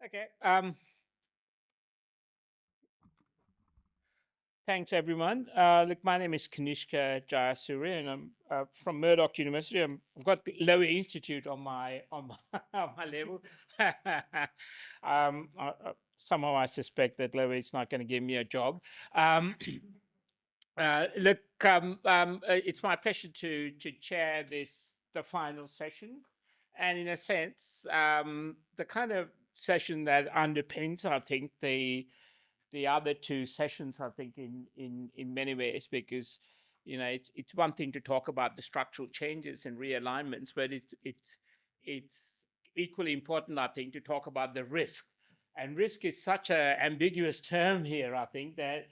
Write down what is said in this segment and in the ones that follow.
Okay. Thanks, everyone. Look, my name is Kanishka JAYASURIYA, and I'm from Murdoch University. I've got the Lowy Institute on my on my label. Somehow I suspect that Lowy is not going to give me a job. Um, look, it's my pleasure to chair the final session, and in a sense, the kind of session that underpins, I think, the other two sessions, I think, in many ways, because it's one thing to talk about the structural changes and realignments, but it's equally important, I think, to talk about the risk. And risk is such an ambiguous term here, I think, that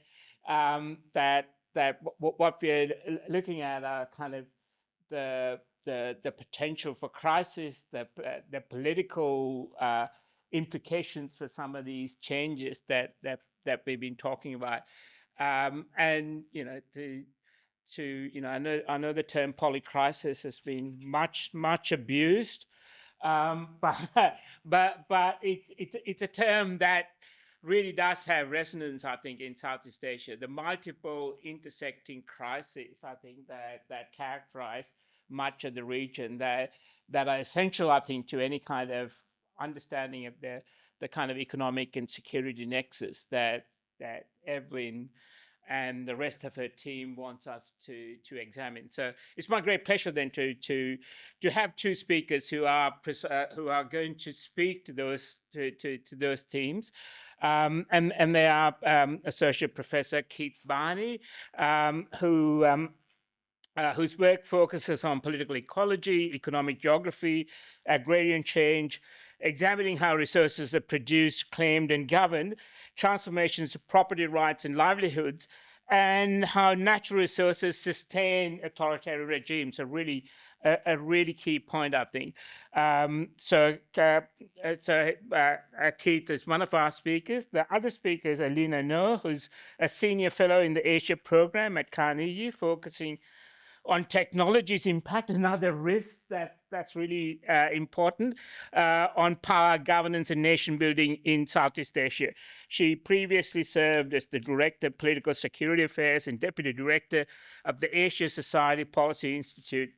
what we're looking at are kind of the potential for crisis, the political implications for some of these changes that we've been talking about. And I know the term polycrisis has been much abused, but it's a term that really does have resonance, I think, in Southeast Asia. The multiple intersecting crises, I think, that characterize much of the region that are essential, I think, to any kind of understanding of the kind of economic and security nexus that Evelyn and the rest of her team wants us to examine. So it's my great pleasure then to have two speakers who are going to speak to those themes. And they are Associate Professor Keith BARNEY, whose work focuses on political ecology, economic geography, agrarian change, examining how resources are produced, claimed, and governed, transformations of property rights and livelihoods, and how natural resources sustain authoritarian regimes. A really key point, I think. Keith is one of our speakers. The other speaker is Elina, who's a senior fellow in the Asia program at Carnegie, focusing on technology's impact, another risk that's really important, on power, governance, and nation building in Southeast Asia. She previously served as the Director of Political Security Affairs and Deputy Director of the Asia Society Policy Institute,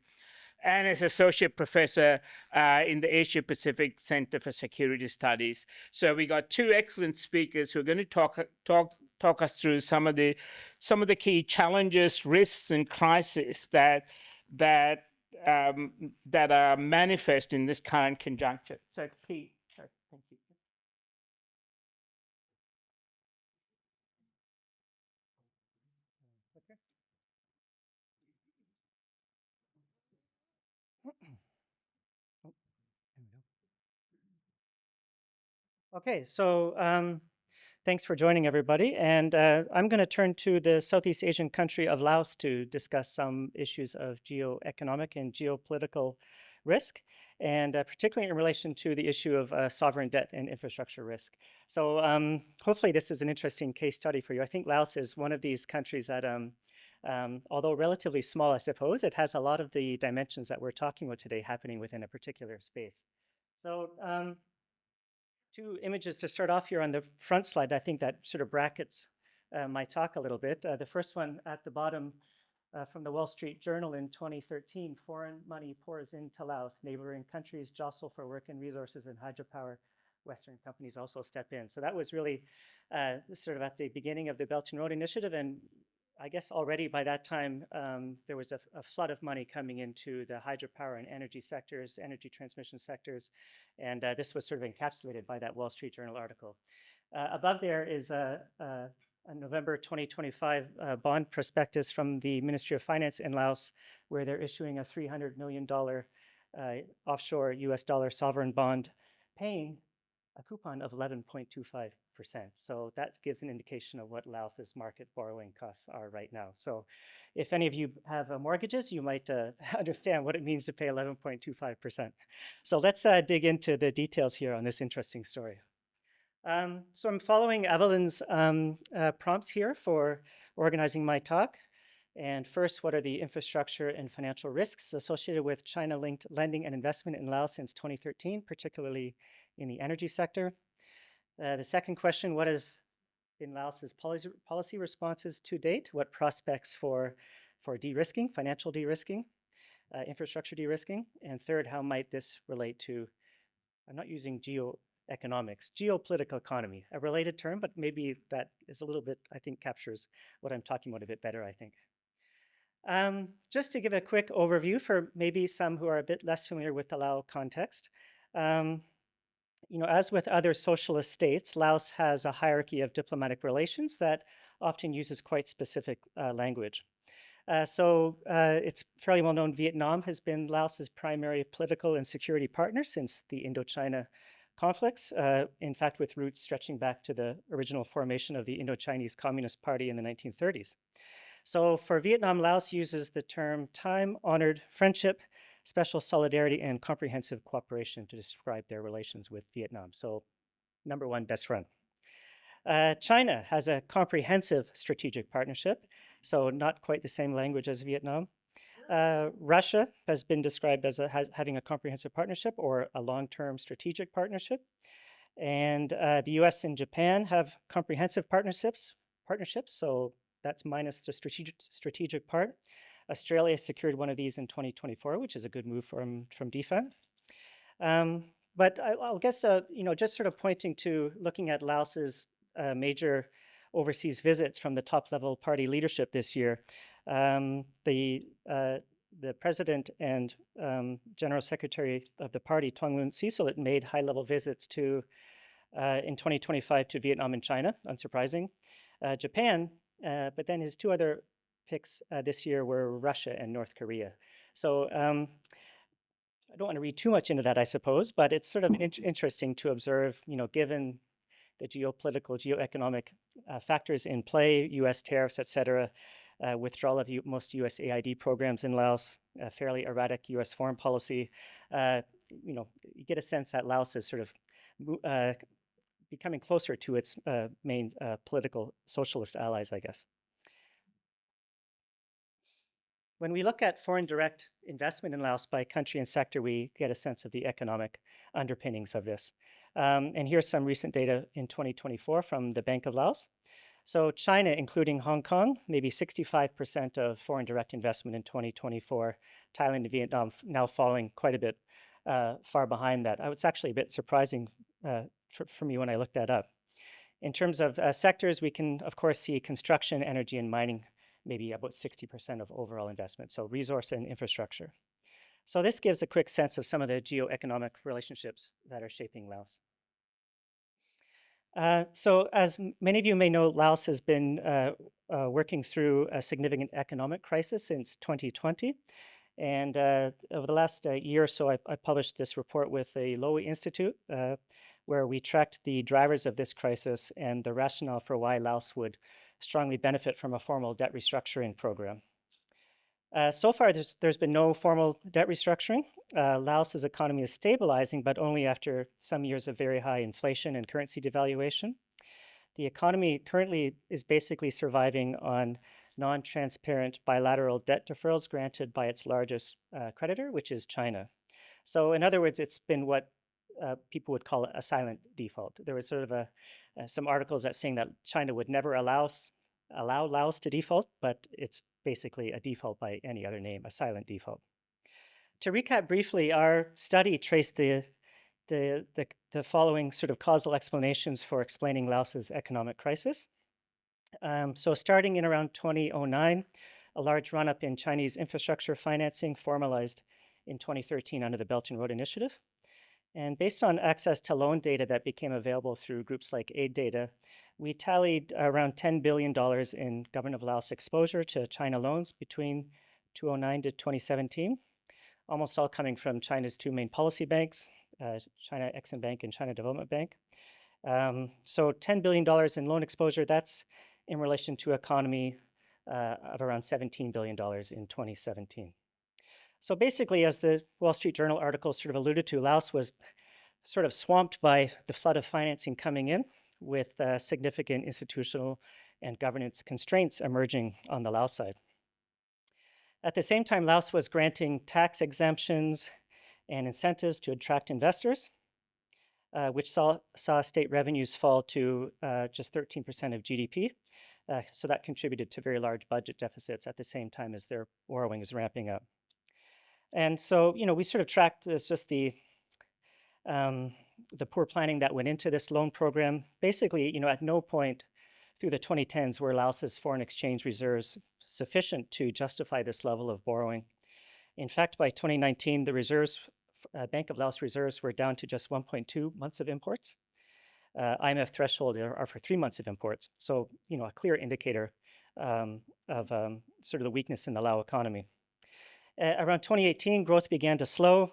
and as associate professor in the Asia Pacific Center for Security Studies. So we got two excellent speakers who are going to talk us through some of the key challenges, risks, and crises that are manifest in this current conjuncture. So, Pete, thank you. Okay, so thanks for joining everybody. And I'm going to turn to the Southeast Asian country of Laos to discuss some issues of geo-economic and geopolitical risk, and particularly in relation to the issue of sovereign debt and infrastructure risk. So hopefully this is an interesting case study for you. I think Laos is one of these countries that, although relatively small, I suppose, it has a lot of the dimensions that we're talking about today happening within a particular space. So two images to start off here on the front slide, I think that sort of brackets my talk a little bit. The first one at the bottom from the Wall Street Journal in 2013, foreign money pours into Laos, neighboring countries jostle for work and resources and hydropower. Western companies also step in. So that was really sort of at the beginning of the Belt and Road Initiative, and I guess already by that time, there was a flood of money coming into the hydropower and energy sectors, energy transmission sectors, and this was sort of encapsulated by that Wall Street Journal article. Above there is a November 2025 bond prospectus from the Ministry of Finance in Laos, where they're issuing a $300 million offshore US dollar sovereign bond, paying a coupon of 11.25%. So that gives an indication of what Laos's market borrowing costs are right now. So if any of you have mortgages, you might understand what it means to pay 11.25%. So let's dig into the details here on this interesting story. So I'm following Evelyn's prompts here for organizing my talk. And first, what are the infrastructure and financial risks associated with China-linked lending and investment in Laos since 2013, particularly in the energy sector? The second question, what have been Laos's policy responses to date? What prospects for de-risking, financial de-risking, infrastructure de-risking? And third, how might this relate to, I'm not using geo-economics, geopolitical economy, a related term, but maybe that is a little bit, I think, captures what I'm talking about a bit better, I think. Just to give a quick overview for maybe some who are a bit less familiar with the Lao context. As with other socialist states, Laos has a hierarchy of diplomatic relations that often uses quite specific language. It's fairly well known Vietnam has been Laos's primary political and security partner since the Indochina conflicts, in fact, with roots stretching back to the original formation of the Indochinese Communist Party in the 1930s. So for Vietnam, Laos uses the term time-honored friendship, special solidarity, and comprehensive cooperation to describe their relations with Vietnam. So number one, best friend. China has a comprehensive strategic partnership, so not quite the same language as Vietnam. Russia has been described as having a comprehensive partnership or a long-term strategic partnership. And the US and Japan have comprehensive partnerships, so that's minus the strategic part. Australia secured one of these in 2024, which is a good move from DFAT. But I'll guess, just sort of pointing to looking at Laos's major overseas visits from the top-level party leadership this year. The president and general secretary of the party, Thongloun Sisolit, made high-level visits in 2025 to Vietnam and China, unsurprising. Japan, but then his two other picks this year were Russia and North Korea. So I don't want to read too much into that, I suppose, but it's sort of interesting to observe, given the geopolitical, geoeconomic factors in play, US tariffs, et cetera, withdrawal of most USAID programs in Laos, fairly erratic US foreign policy. You get a sense that Laos is sort of becoming closer to its main political socialist allies, I guess. When we look at foreign direct investment in Laos by country and sector, we get a sense of the economic underpinnings of this. And here's some recent data in 2024 from the Bank of Laos. So China, including Hong Kong, maybe 65% of foreign direct investment in 2024. Thailand and Vietnam now falling quite a bit far behind that. It's actually a bit surprising for me when I looked that up. In terms of sectors, we can, of course, see construction, energy, and mining, maybe about 60% of overall investment, so resource and infrastructure. So this gives a quick sense of some of the geoeconomic relationships that are shaping Laos. So as many of you may know, Laos has been working through a significant economic crisis since 2020. And over the last year or so, I published this report with the Lowy Institute, where we tracked the drivers of this crisis and the rationale for why Laos would strongly benefit from a formal debt restructuring program. So far, there's been no formal debt restructuring. Laos's economy is stabilizing, but only after some years of very high inflation and currency devaluation. The economy currently is basically surviving on non-transparent bilateral debt deferrals granted by its largest creditor, which is China. So in other words, it's been what people would call a silent default. There was sort of some articles that saying that China would never allow Laos to default, but it's basically a default by any other name, a silent default. To recap briefly, our study traced the following sort of causal explanations for explaining Laos's economic crisis. So starting in around 2009, a large run-up in Chinese infrastructure financing formalized in 2013 under the Belt and Road Initiative. And based on access to loan data that became available through groups like Aid Data, we tallied around $10 billion in Government of Laos exposure to China loans between 2009 to 2017, almost all coming from China's two main policy banks, China Exim Bank and China Development Bank. So $10 billion in loan exposure, that's in relation to economy of around $17 billion in 2017. So basically, as the Wall Street Journal article sort of alluded to, Laos was sort of swamped by the flood of financing coming in, with significant institutional and governance constraints emerging on the Laos side. At the same time, Laos was granting tax exemptions and incentives to attract investors. which saw state revenues fall to just 13% of GDP. So that contributed to very large budget deficits at the same time as their borrowing is ramping up. And so, we sort of tracked this, just the poor planning that went into this loan program. Basically, at no point through the 2010s were Laos's foreign exchange reserves sufficient to justify this level of borrowing. In fact, by 2019, the reserves, Bank of Laos reserves were down to just 1.2 months of imports. IMF threshold are for 3 months of imports. So, a clear indicator of sort of the weakness in the Lao economy. Around 2018, growth began to slow,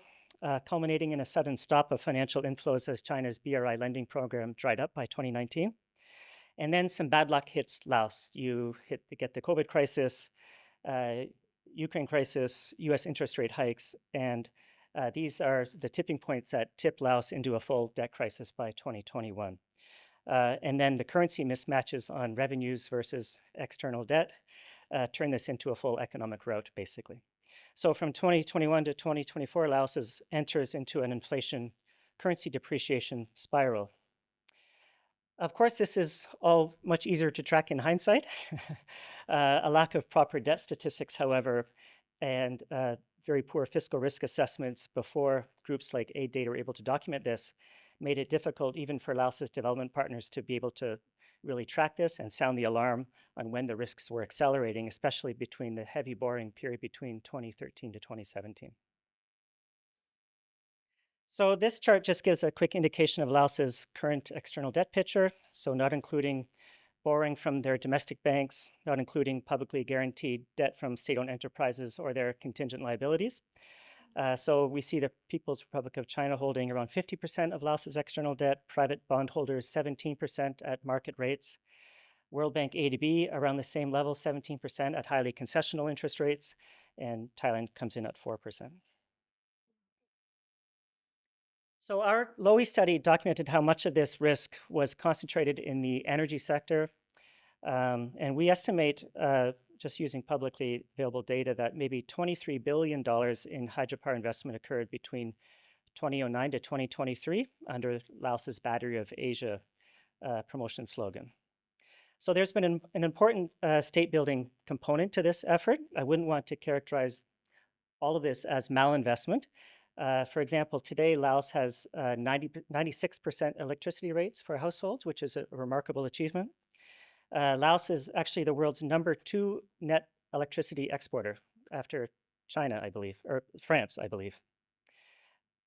culminating in a sudden stop of financial inflows as China's BRI lending program dried up by 2019. And then some bad luck hits Laos. You get the COVID crisis, Ukraine crisis, US interest rate hikes, and these are the tipping points that tip Laos into a full debt crisis by 2021. And then the currency mismatches on revenues versus external debt turn this into a full economic rout, basically. So from 2021 to 2024, Laos enters into an inflation currency depreciation spiral. Of course, this is all much easier to track in hindsight. A lack of proper debt statistics, however, and very poor fiscal risk assessments before groups like Aid Data were able to document this, made it difficult even for Laos's development partners to be able to really track this and sound the alarm on when the risks were accelerating, especially between the heavy borrowing period between 2013 to 2017. So this chart just gives a quick indication of Laos's current external debt picture, so not including borrowing from their domestic banks, not including publicly guaranteed debt from state-owned enterprises or their contingent liabilities. So we see the People's Republic of China holding around 50% of Laos's external debt, private bondholders 17% at market rates, World Bank A to B around the same level, 17% at highly concessional interest rates, and Thailand comes in at 4%. So our Lowy study documented how much of this risk was concentrated in the energy sector. And we estimate, just using publicly available data, that maybe $23 billion in hydropower investment occurred between 2009 to 2023 under Laos's Battery of Asia promotion slogan. So there's been an important state building component to this effort. I wouldn't want to characterize all of this as malinvestment. For example, today Laos has 96% electricity rates for households, which is a remarkable achievement. Laos is actually the world's #2 net electricity exporter after China, I believe, or France, I believe.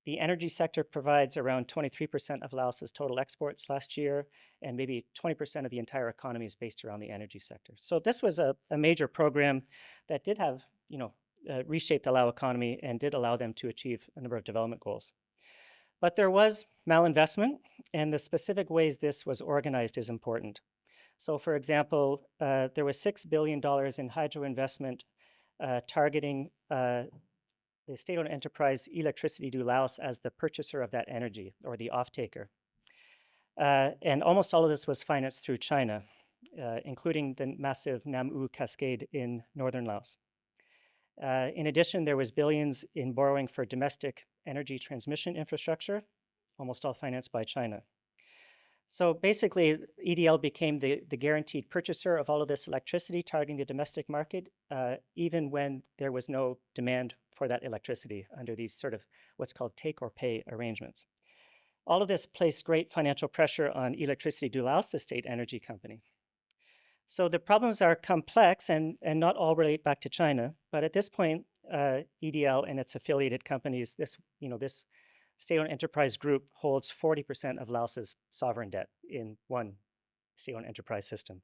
The energy sector provides around 23% of Laos's total exports last year, and maybe 20% of the entire economy is based around the energy sector. So this was a major program that did have, reshaped the Lao economy and did allow them to achieve a number of development goals. But there was malinvestment, and the specific ways this was organized is important. So for example, there was $6 billion in hydro investment targeting the state-owned enterprise Electricity du Laos as the purchaser of that energy, or the off-taker. And almost all of this was financed through China, including the massive Nam U cascade in northern Laos. In addition, there was billions in borrowing for domestic energy transmission infrastructure, almost all financed by China. So basically, EDL became the guaranteed purchaser of all of this electricity targeting the domestic market, even when there was no demand for that electricity under these sort of what's called take or pay arrangements. All of this placed great financial pressure on Electricity du Laos, the state energy company. So the problems are complex and not all relate back to China, but at this point, EDL and its affiliated companies, this state-owned enterprise group holds 40% of Laos's sovereign debt in one state-owned enterprise system.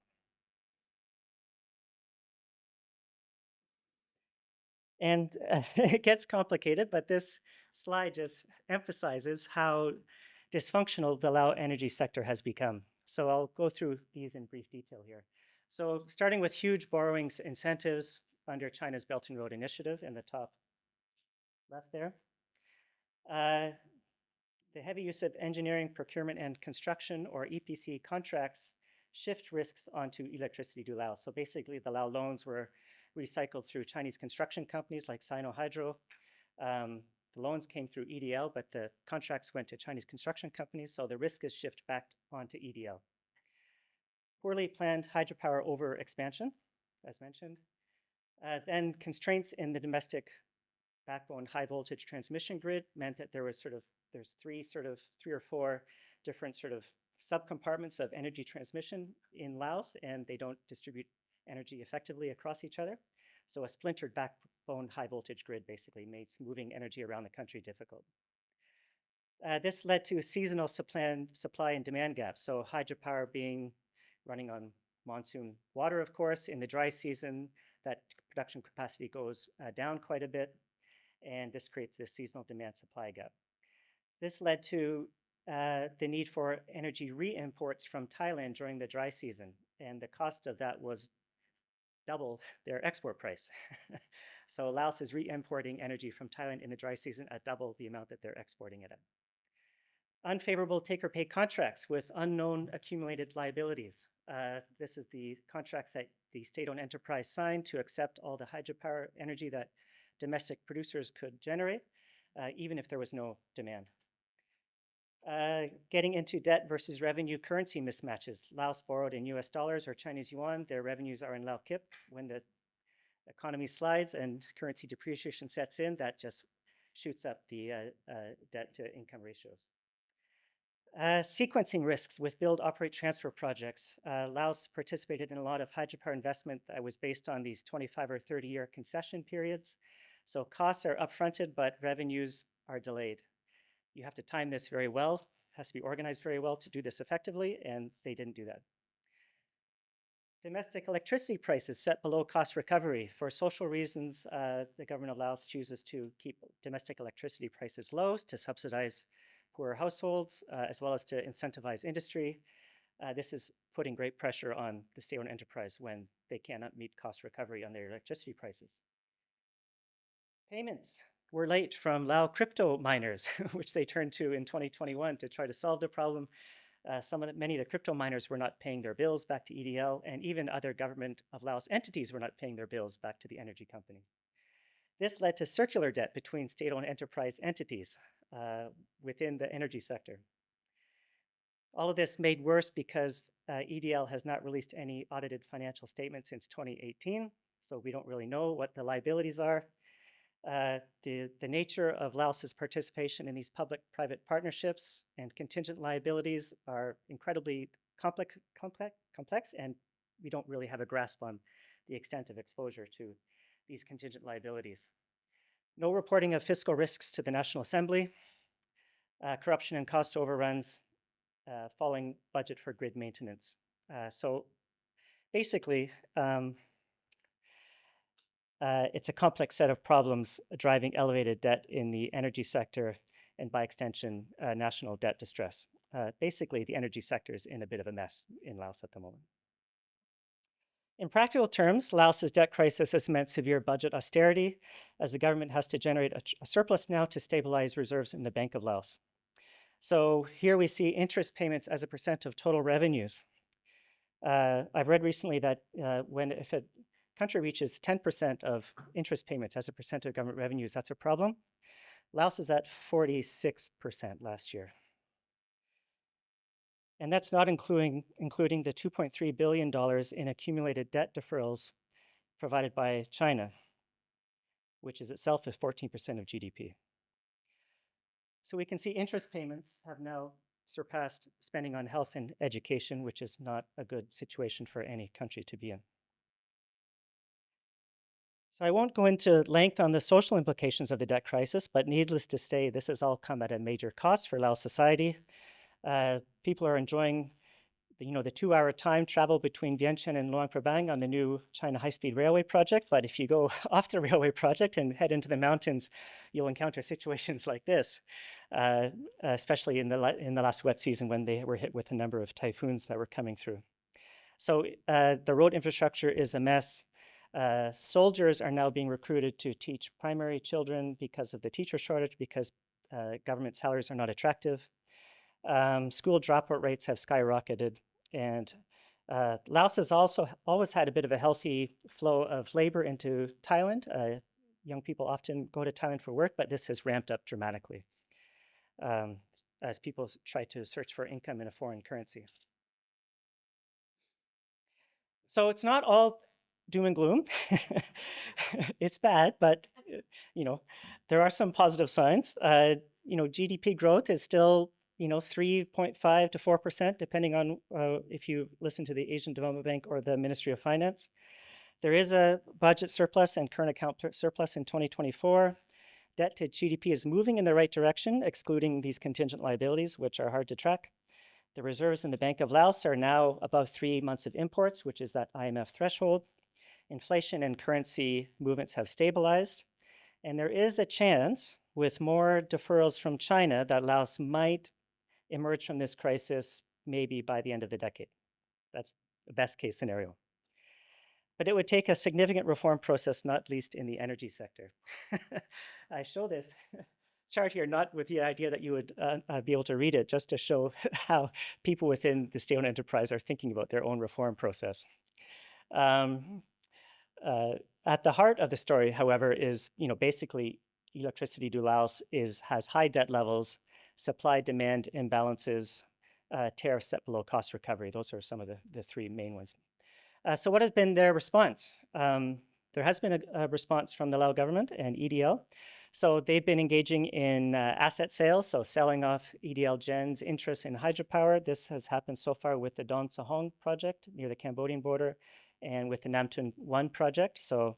And it gets complicated, but this slide just emphasizes how dysfunctional the Lao energy sector has become. So I'll go through these in brief detail here. So starting with huge borrowings incentives under China's Belt and Road Initiative in the top left there. The heavy use of engineering, procurement, and construction, or EPC contracts, shift risks onto Electricity du Laos. So basically, the Lao loans were recycled through Chinese construction companies like Sino Hydro. The The loans came through EDL, but the contracts went to Chinese construction companies, so the risk is shifted back onto EDL. Poorly planned hydropower over expansion, as mentioned. Then constraints in the domestic backbone high voltage transmission grid meant that there's three or four different sort of subcompartments of energy transmission in Laos, and they don't distribute energy effectively across each other. So a splintered backbone high voltage grid basically makes moving energy around the country difficult. This led to a seasonal supply and demand gaps. So hydropower running on monsoon water, of course. In the dry season, that production capacity goes down quite a bit, and this creates this seasonal demand supply gap. This led to the need for energy re-imports from Thailand during the dry season, and the cost of that was double their export price. So Laos is re-importing energy from Thailand in the dry season at double the amount that they're exporting it at. Unfavorable take-or-pay contracts with unknown accumulated liabilities. This is the contracts that the state-owned enterprise signed to accept all the hydropower energy that domestic producers could generate, even if there was no demand. Getting into debt versus revenue currency mismatches. Laos borrowed in US dollars or Chinese yuan. Their revenues are in Lao Kip. When the economy slides and currency depreciation sets in, that just shoots up the debt to income ratios. Sequencing risks with build, operate, transfer projects. Laos participated in a lot of hydropower investment that was based on these 25 or 30-year concession periods. So costs are upfronted, but revenues are delayed. You have to time this very well. It has to be organized very well to do this effectively, and they didn't do that. Domestic electricity prices set below cost recovery. For social reasons, the government of Laos chooses to keep domestic electricity prices low to subsidize poorer households, as well as to incentivize industry. This is putting great pressure on the state-owned enterprise when they cannot meet cost recovery on their electricity prices. Payments were late from Lao crypto miners, which they turned to in 2021 to try to solve the problem. Many of the crypto miners were not paying their bills back to EDL, and even other government of Laos entities were not paying their bills back to the energy company. This led to circular debt between state-owned enterprise entities within the energy sector. All of this made worse because EDL has not released any audited financial statements since 2018, so we don't really know what the liabilities are. The nature of Laos's participation in these public-private partnerships and contingent liabilities are incredibly complex, and we don't really have a grasp on the extent of exposure to these contingent liabilities. No reporting of fiscal risks to the National Assembly, corruption and cost overruns, falling budget for grid maintenance. So basically, it's a complex set of problems driving elevated debt in the energy sector and by extension, national debt distress. Basically, the energy sector is in a bit of a mess in Laos at the moment. In practical terms, Laos's debt crisis has meant severe budget austerity as the government has to generate a surplus now to stabilize reserves in the Bank of Laos. So here we see interest payments as a percent of total revenues. I've read recently that if a country reaches 10% of interest payments as a percent of government revenues, that's a problem. Laos is at 46% last year. And that's not including the $2.3 billion in accumulated debt deferrals provided by China, which is itself 14% of GDP. So we can see interest payments have now surpassed spending on health and education, which is not a good situation for any country to be in. So I won't go into length on the social implications of the debt crisis, but needless to say, this has all come at a major cost for Lao society. People are enjoying the 2-hour time travel between Vientiane and Luang Prabang on the new China high-speed railway project. But if you go off the railway project and head into the mountains, you'll encounter situations like this, especially in the last wet season when they were hit with a number of typhoons that were coming through. So the road infrastructure is a mess. Soldiers are now being recruited to teach primary children because of the teacher shortage, because government salaries are not attractive. School dropout rates have skyrocketed, and Laos has also always had a bit of a healthy flow of labor into Thailand. young people often go to Thailand for work, but this has ramped up dramatically as people try to search for income in a foreign currency. So it's not all doom and gloom. It's bad, but there are some positive signs. GDP growth is still 3.5 to 4%, depending on if you listen to the Asian Development Bank or the Ministry of Finance. There is a budget surplus and current account surplus in 2024. Debt to GDP is moving in the right direction, excluding these contingent liabilities, which are hard to track. The reserves in the Bank of Laos are now above 3 months of imports, which is that IMF threshold. Inflation and currency movements have stabilized. And there is a chance, with more deferrals from China, that Laos might emerge from this crisis maybe by the end of the decade. That's the best case scenario. But it would take a significant reform process, not least in the energy sector. I show this chart here, not with the idea that you would be able to read it, just to show how people within the state-owned enterprise are thinking about their own reform process. At the heart of the story, however, is basically Electricity du Laos has high debt levels, supply-demand imbalances, tariffs set below cost recovery. Those are some of the three main ones. So what has been their response? There has been a response from the Lao government and EDL. So they've been engaging in asset sales, so selling off EDL Gen's interest in hydropower. This has happened so far with the Don Sahong project near the Cambodian border and with the Nam Tun 1 project. So,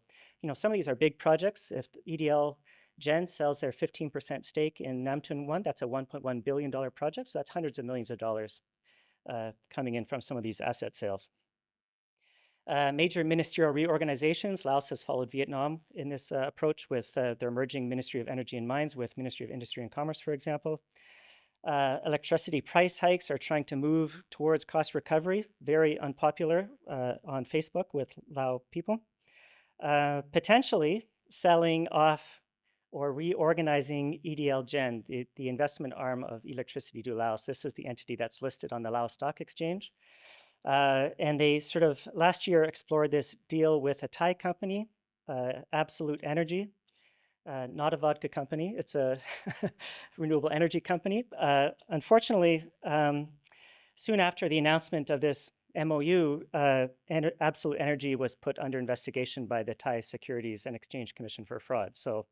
some of these are big projects. If EDL Gen sells their 15% stake in Nam Tun 1, that's a $1.1 billion project. So that's hundreds of millions of dollars coming in from some of these asset sales. Major ministerial reorganizations. Laos has followed Vietnam in this approach with their merging Ministry of Energy and Mines with Ministry of Industry and Commerce, for example. Electricity price hikes are trying to move towards cost recovery, very unpopular on Facebook with Lao people. Potentially selling off or reorganizing EDL Gen, the investment arm of Electricity du Laos. This is the entity that's listed on the Laos Stock Exchange. And they sort of last year explored this deal with a Thai company, Absolute Energy, not a vodka company. It's a renewable energy company. Unfortunately, soon after the announcement of this MOU, Absolute Energy was put under investigation by the Thai Securities and Exchange Commission for fraud. So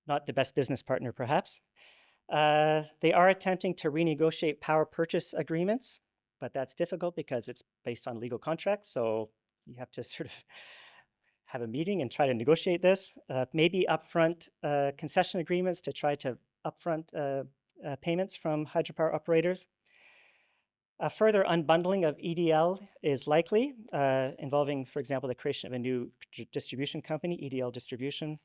not the best business partner, perhaps. They are attempting to renegotiate power purchase agreements, but that's difficult because it's based on legal contracts. So you have to sort of have a meeting and try to negotiate this. Maybe upfront concession agreements to try to upfront payments from hydropower operators. A further unbundling of EDL is likely, involving, for example, the creation of a new distribution company, EDL Distribution.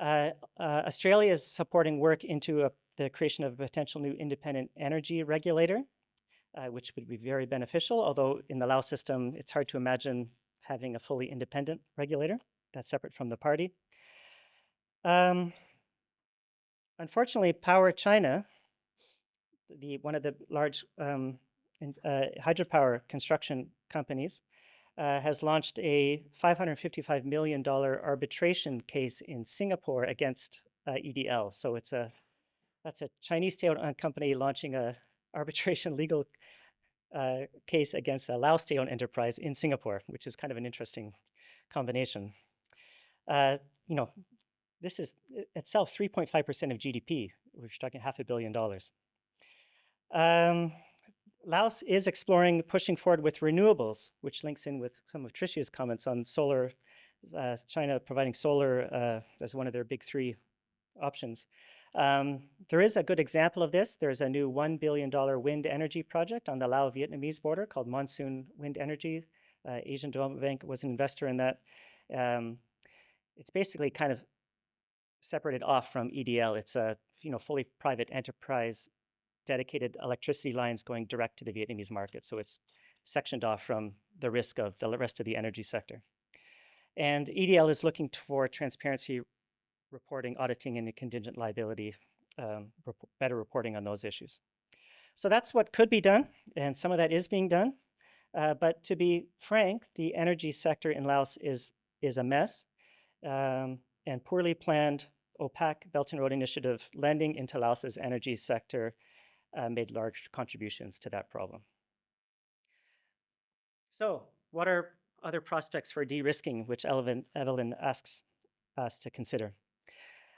Australia is supporting work into the creation of a potential new independent energy regulator, which would be very beneficial, although in the Lao system, it's hard to imagine having a fully independent regulator that's separate from the party. Unfortunately, Power China, one of the large hydropower construction companies, has launched a $555 million arbitration case in Singapore against EDL. So that's a Chinese state-owned company launching a arbitration legal case against a Lao state-owned enterprise in Singapore, which is kind of an interesting combination. This is itself 3.5% of GDP. We're talking $500 million. Laos is exploring pushing forward with renewables, which links in with some of Trisha's comments on solar, China providing solar as one of their big three options. There is a good example of this. There's a new $1 billion wind energy project on the Lao-Vietnamese border called Monsoon Wind Energy. Asian Development Bank was an investor in that. It's basically kind of separated off from EDL. It's a fully private enterprise, dedicated electricity lines going direct to the Vietnamese market. So it's sectioned off from the risk of the rest of the energy sector. And EDL is looking for transparency reporting, auditing, and contingent liability, better reporting on those issues. So that's what could be done, and some of that is being done. But to be frank, the energy sector in Laos is a mess. and poorly planned, opaque Belt and Road Initiative lending into Laos's energy sector made large contributions to that problem. So what are other prospects for de-risking, which Evelyn asks us to consider?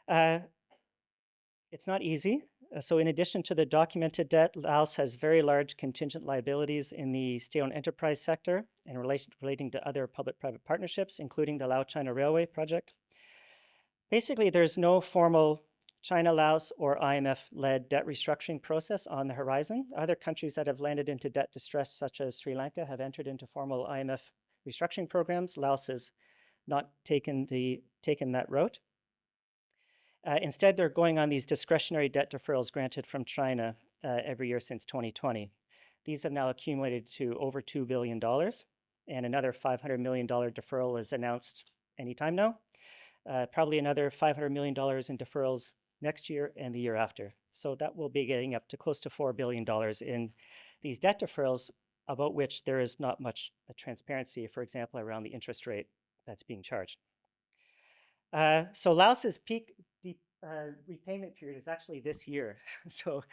It's not easy. So in addition to the documented debt, Laos has very large contingent liabilities in the state-owned enterprise sector and relating to other public-private partnerships, including the Lao-China Railway project. Basically, there's no formal China, Laos, or IMF-led debt restructuring process on the horizon. Other countries that have landed into debt distress, such as Sri Lanka, have entered into formal IMF restructuring programs. Laos has not taken that route. Instead, they're going on these discretionary debt deferrals granted from China every year since 2020. These have now accumulated to over $2 billion, and another $500 million deferral is announced anytime now. Probably another $500 million in deferrals next year and the year after. So that will be getting up to close to $4 billion in these debt deferrals, about which there is not much transparency, for example, around the interest rate that's being charged. So Laos's peak repayment period is actually this year. So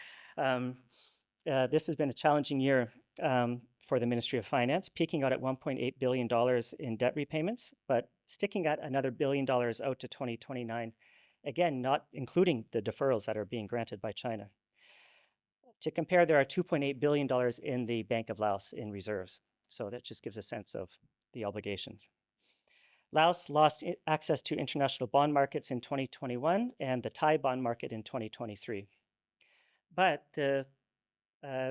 this has been a challenging year for the Ministry of Finance, peaking out at $1.8 billion in debt repayments, but sticking at another $1 billion out to 2029, again, not including the deferrals that are being granted by China. To compare, there are $2.8 billion in the Bank of Laos in reserves. So that just gives a sense of the obligations. Laos lost access to international bond markets in 2021 and the Thai bond market in 2023. But the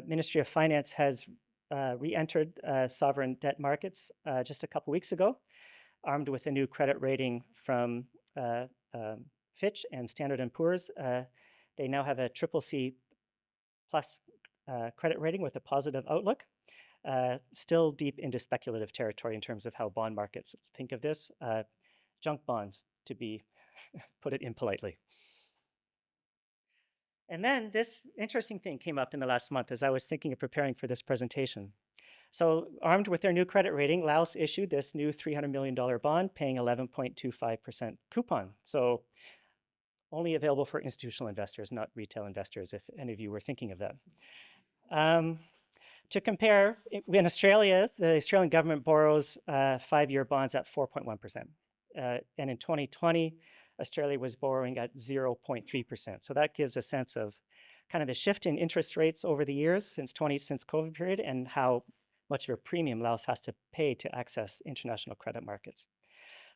Ministry of Finance has re-entered sovereign debt markets just a couple weeks ago, armed with a new credit rating from Fitch and Standard & Poor's. They now have a CCC plus credit rating with a positive outlook. Still deep into speculative territory in terms of how bond markets think of this. Junk bonds, to be put it impolitely. And then this interesting thing came up in the last month as I was thinking of preparing for this presentation. So armed with their new credit rating, Laos issued this new $300 million bond paying 11.25% coupon. So only available for institutional investors, not retail investors, if any of you were thinking of that. To compare, in Australia, the Australian government borrows 5-year bonds at 4.1%. And in 2020, Australia was borrowing at 0.3%. So that gives a sense of kind of the shift in interest rates over the years since COVID period, and how much of a premium Laos has to pay to access international credit markets.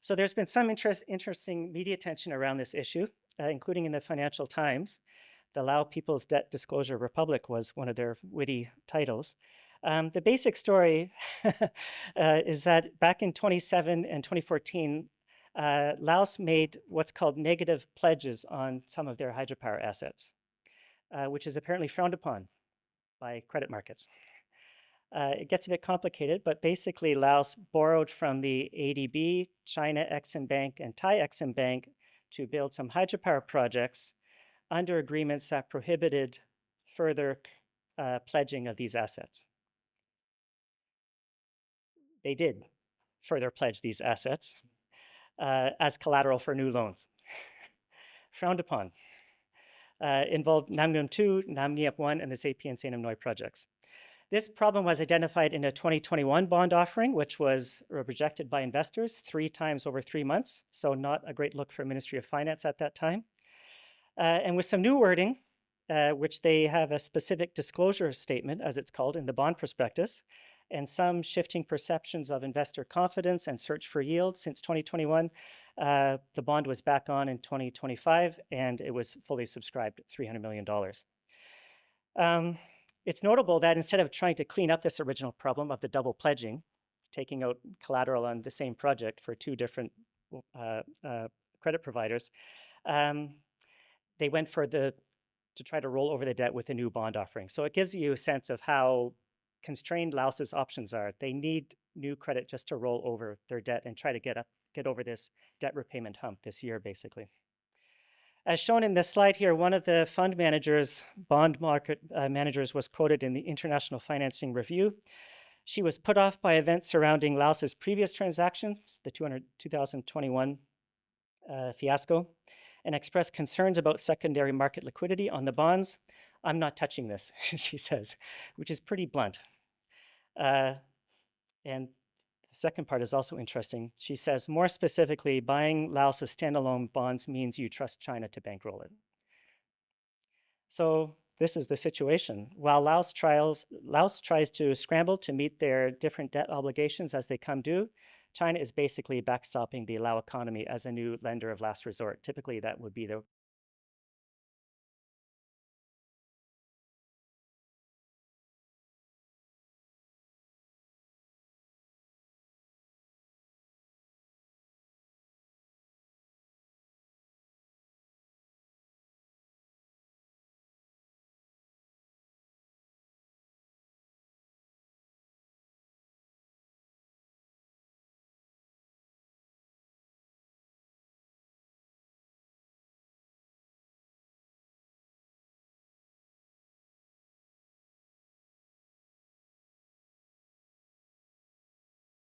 So there's been some interesting media attention around this issue, including in the Financial Times. The Lao People's Debt Disclosure Republic was one of their witty titles. The basic story is that back in 2007 and 2014, Laos made what's called negative pledges on some of their hydropower assets, which is apparently frowned upon by credit markets. It gets a bit complicated, but basically Laos borrowed from the ADB, China Exim Bank, and Thai Exim Bank to build some hydropower projects under agreements that prohibited further pledging of these assets. They did further pledge these assets as collateral for new loans. Frowned upon. Involved Namgyam 2, Namgyep 1, and the Zapi and Sainam Noi projects. This problem was identified in a 2021 bond offering, which was rejected by investors 3 times over 3 months, so not a great look for Ministry of Finance at that time. And with some new wording, which they have a specific disclosure statement, as it's called, in the bond prospectus, and some shifting perceptions of investor confidence and search for yield since 2021, the bond was back on in 2025, and it was fully subscribed, $300 million. It's notable that instead of trying to clean up this original problem of the double pledging, taking out collateral on the same project for 2 different credit providers, they went to try to roll over the debt with a new bond offering. So it gives you a sense of how constrained Laos's options are. They need new credit just to roll over their debt and try to get over this debt repayment hump this year, basically. As shown in this slide here, one of the fund managers, bond market managers, was quoted in the International Financing Review. She was put off by events surrounding Laos's previous transactions, the 2021 fiasco and expressed concerns about secondary market liquidity on the bonds. I'm not touching this, she says, which is pretty blunt. And the second part is also interesting. She says, more specifically, buying Laos's standalone bonds means you trust China to bankroll it. So this is the situation. While Laos tries to scramble to meet their different debt obligations as they come due, China is basically backstopping the Lao economy as a new lender of last resort. Typically, that would be the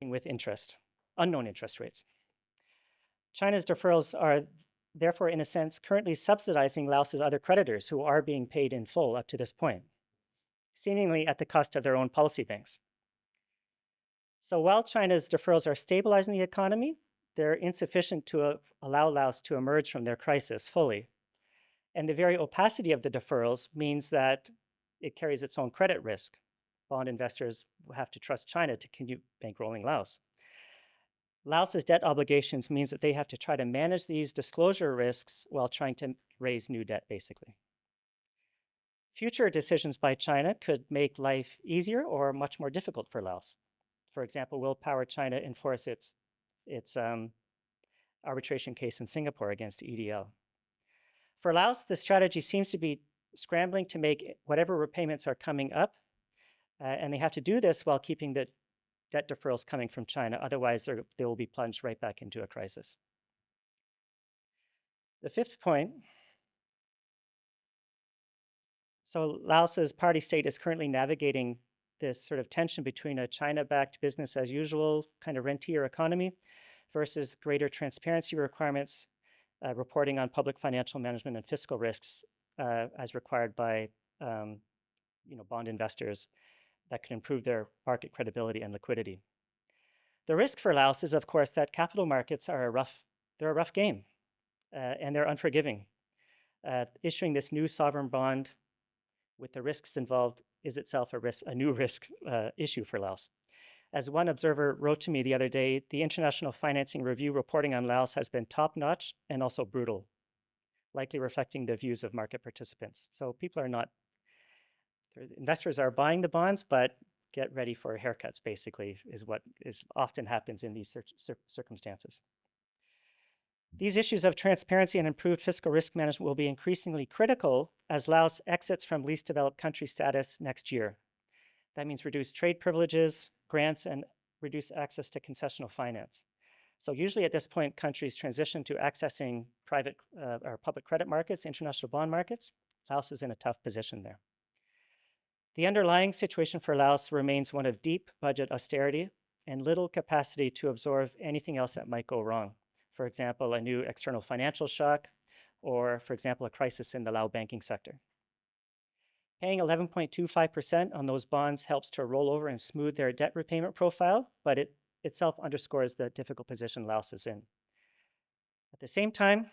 with interest, unknown interest rates. China's deferrals are therefore, in a sense, currently subsidizing Laos's other creditors who are being paid in full up to this point, seemingly at the cost of their own policy banks. So while China's deferrals are stabilizing the economy, they're insufficient to allow Laos to emerge from their crisis fully. And the very opacity of the deferrals means that it carries its own credit risk. Bond investors will have to trust China to continue bankrolling Laos. Laos's debt obligations means that they have to try to manage these disclosure risks while trying to raise new debt, basically. Future decisions by China could make life easier or much more difficult for Laos. For example, will China enforce its arbitration case in Singapore against EDL? For Laos, the strategy seems to be scrambling to make whatever repayments are coming up, and they have to do this while keeping the debt deferrals coming from China. Otherwise, they will be plunged right back into a crisis. The fifth point, so Laos's party state is currently navigating this sort of tension between a China-backed business as usual kind of rentier economy versus greater transparency requirements, reporting on public financial management and fiscal risks as required by bond investors that could improve their market credibility and liquidity. The risk for Laos is, of course, that capital markets are a rough game, and they're unforgiving. Issuing this new sovereign bond with the risks involved is itself a new risk issue for Laos. As one observer wrote to me the other day, the International Financing Review reporting on Laos has been top-notch and also brutal, likely reflecting the views of market participants. So investors are buying the bonds, but get ready for haircuts, basically, is what often happens in these circumstances. These issues of transparency and improved fiscal risk management will be increasingly critical as Laos exits from least developed country status next year. That means reduced trade privileges, grants, and reduced access to concessional finance. So usually at this point, countries transition to accessing private or public credit markets, international bond markets. Laos is in a tough position there. The underlying situation for Laos remains one of deep budget austerity and little capacity to absorb anything else that might go wrong. For example, a new external financial shock, or for example, a crisis in the Lao banking sector. Paying 11.25% on those bonds helps to roll over and smooth their debt repayment profile, but it itself underscores the difficult position Laos is in. At the same time,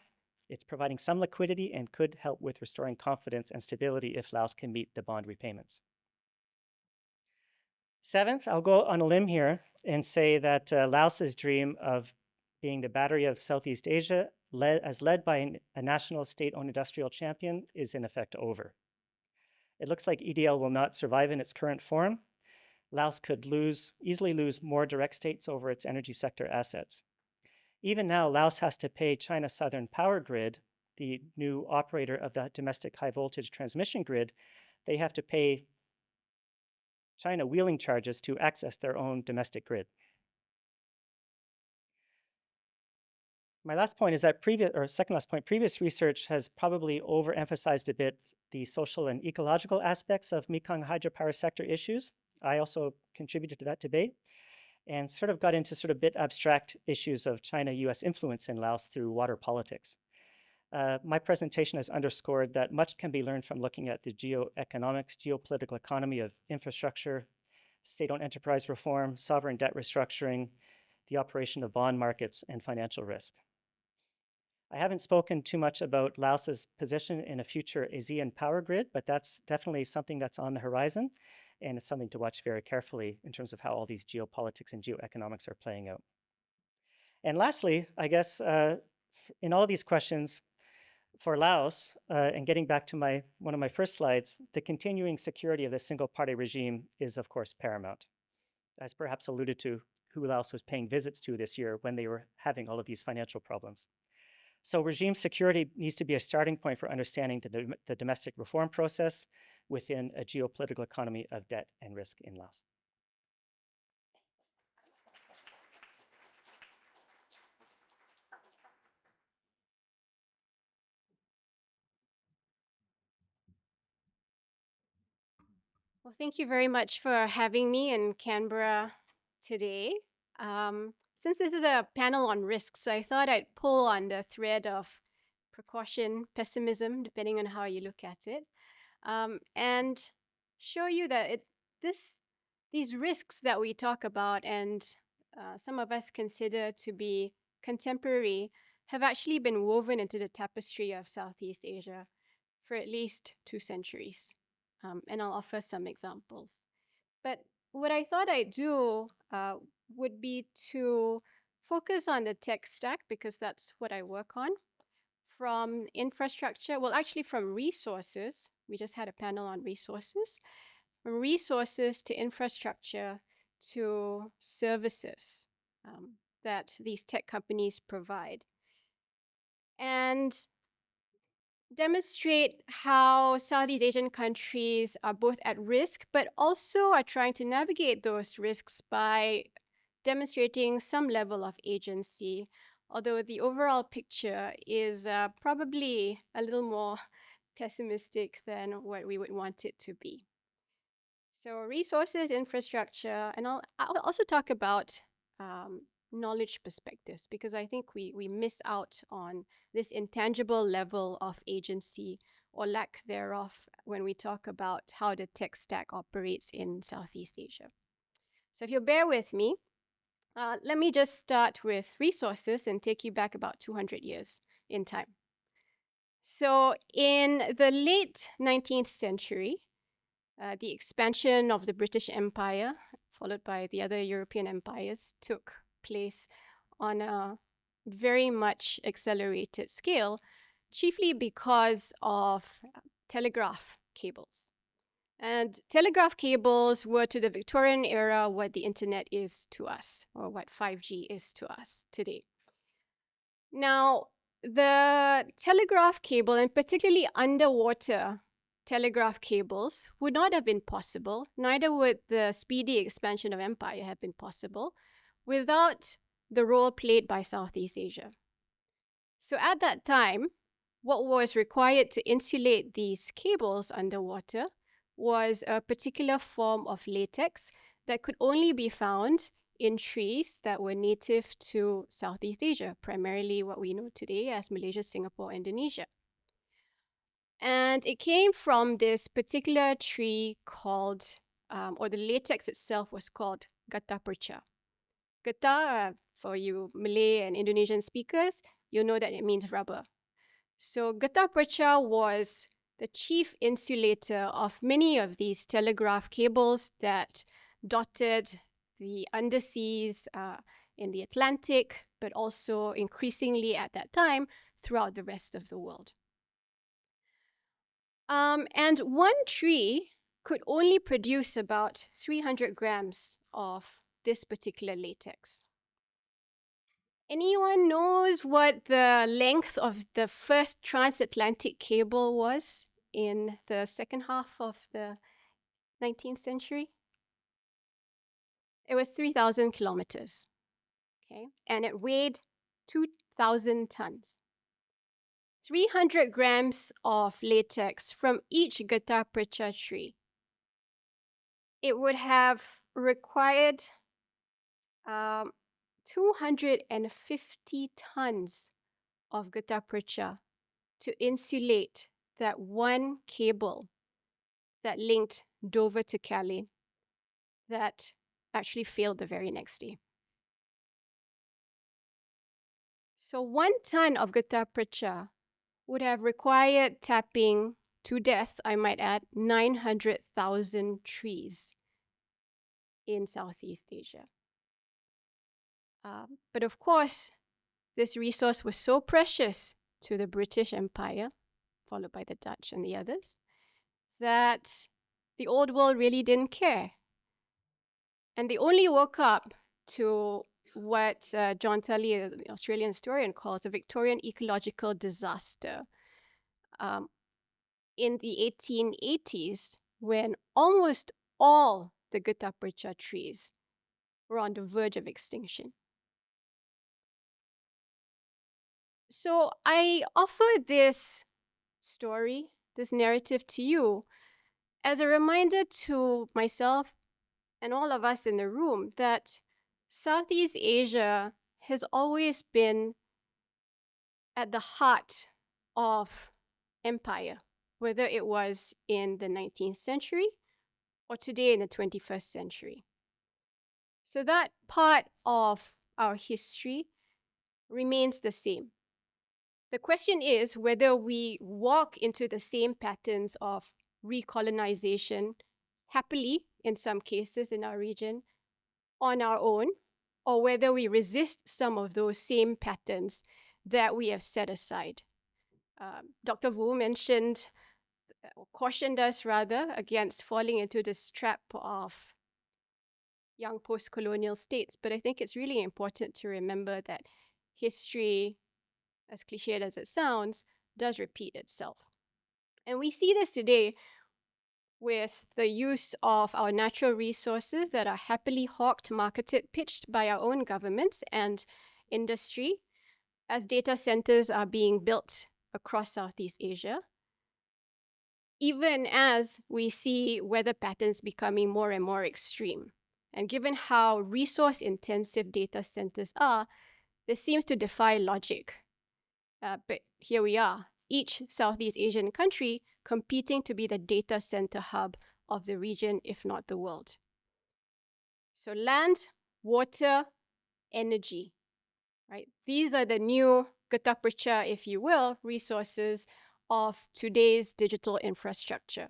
it's providing some liquidity and could help with restoring confidence and stability if Laos can meet the bond repayments. Seventh, I'll go on a limb here and say that Laos's dream of being the battery of Southeast Asia, led by a national state-owned industrial champion, is in effect over. It looks like EDL will not survive in its current form. Laos could easily lose more direct states over its energy sector assets. Even now, Laos has to pay China Southern Power Grid, the new operator of the domestic high voltage transmission grid. They have to pay China wheeling charges to access their own domestic grid. My last point is that previous research has probably overemphasized a bit the social and ecological aspects of Mekong hydropower sector issues. I also contributed to that debate. and sort of got into sort of bit abstract issues of China-US influence in Laos through water politics. My presentation has underscored that much can be learned from looking at the geo-economics, geopolitical economy of infrastructure, state-owned enterprise reform, sovereign debt restructuring, the operation of bond markets, and financial risk. I haven't spoken too much about Laos's position in a future ASEAN power grid, but that's definitely something that's on the horizon, and it's something to watch very carefully in terms of how all these geopolitics and geoeconomics are playing out. And lastly, I guess in all of these questions, for Laos, and getting back to one of my first slides, the continuing security of the single-party regime is, of course, paramount. As perhaps alluded to, who Laos was paying visits to this year when they were having all of these financial problems. So regime security needs to be a starting point for understanding the domestic reform process within a geopolitical economy of debt and risk in Laos. Well, thank you very much for having me in Canberra today. Since this is a panel on risks, I thought I'd pull on the thread of precaution, pessimism, depending on how you look at it, and show you that these risks that we talk about and some of us consider to be contemporary have actually been woven into the tapestry of Southeast Asia for at least 2 centuries. And I'll offer some examples. But what I thought I'd do would be to focus on the tech stack, because that's what I work on, from infrastructure, well, actually from resources. We just had a panel on resources. From resources to infrastructure to services that these tech companies provide. And demonstrate how Southeast Asian countries are both at risk, but also are trying to navigate those risks by demonstrating some level of agency, although the overall picture is probably a little more pessimistic than what we would want it to be. So resources, infrastructure, and I'll also talk about knowledge perspectives, because I think we miss out on this intangible level of agency or lack thereof when we talk about how the tech stack operates in Southeast Asia. So if you'll bear with me, let me just start with resources and take you back about 200 years in time. So in the late 19th century, the expansion of the British Empire, followed by the other European empires, took place on a very much accelerated scale, chiefly because of telegraph cables. And telegraph cables were to the Victorian era what the internet is to us, or what 5G is to us today. Now, the telegraph cable, and particularly underwater telegraph cables, would not have been possible, neither would the speedy expansion of empire have been possible, without the role played by Southeast Asia. So at that time, what was required to insulate these cables underwater was a particular form of latex that could only be found in trees that were native to Southeast Asia, primarily what we know today as Malaysia, Singapore, Indonesia. And it came from this particular tree called, or the latex itself was called getah perca. Getah, for you Malay and Indonesian speakers, you'll know that it means rubber. So getah perca was the chief insulator of many of these telegraph cables that dotted the underseas in the Atlantic, but also increasingly at that time throughout the rest of the world. And one tree could only produce about 300 grams of this particular latex. Anyone knows what the length of the first transatlantic cable was in the second half of the 19th century? It was 3,000 kilometers, okay? And it weighed 2,000 tons. 300 grams of latex from each getah perca tree. It would have required 250 tons of gutta percha to insulate that one cable that linked Dover to Calais that actually failed the very next day. So 1 ton of gutta percha would have required tapping to death, I might add, 900,000 trees in Southeast Asia. But of course, this resource was so precious to the British Empire, followed by the Dutch and the others, that the old world really didn't care. And they only woke up to what John Tully, the Australian historian, calls a Victorian ecological disaster in the 1880s, when almost all the gutta percha trees were on the verge of extinction. So I offer this story, this narrative to you as a reminder to myself and all of us in the room that Southeast Asia has always been at the heart of empire, whether it was in the 19th century or today in the 21st century. So that part of our history remains the same. The question is whether we walk into the same patterns of recolonization, happily in some cases in our region, on our own, or whether we resist some of those same patterns that we have set aside. Dr. Wu mentioned, or cautioned us rather, against falling into this trap of young post-colonial states. But I think it's really important to remember that history, as cliched as it sounds, does repeat itself. And we see this today with the use of our natural resources that are happily hawked, marketed, pitched by our own governments and industry as data centers are being built across Southeast Asia, even as we see weather patterns becoming more and more extreme. And given how resource-intensive data centers are, this seems to defy logic. But here we are, each Southeast Asian country competing to be the data center hub of the region, if not the world. So land, water, energy, right? These are the new gutta percha, if you will, resources of today's digital infrastructure.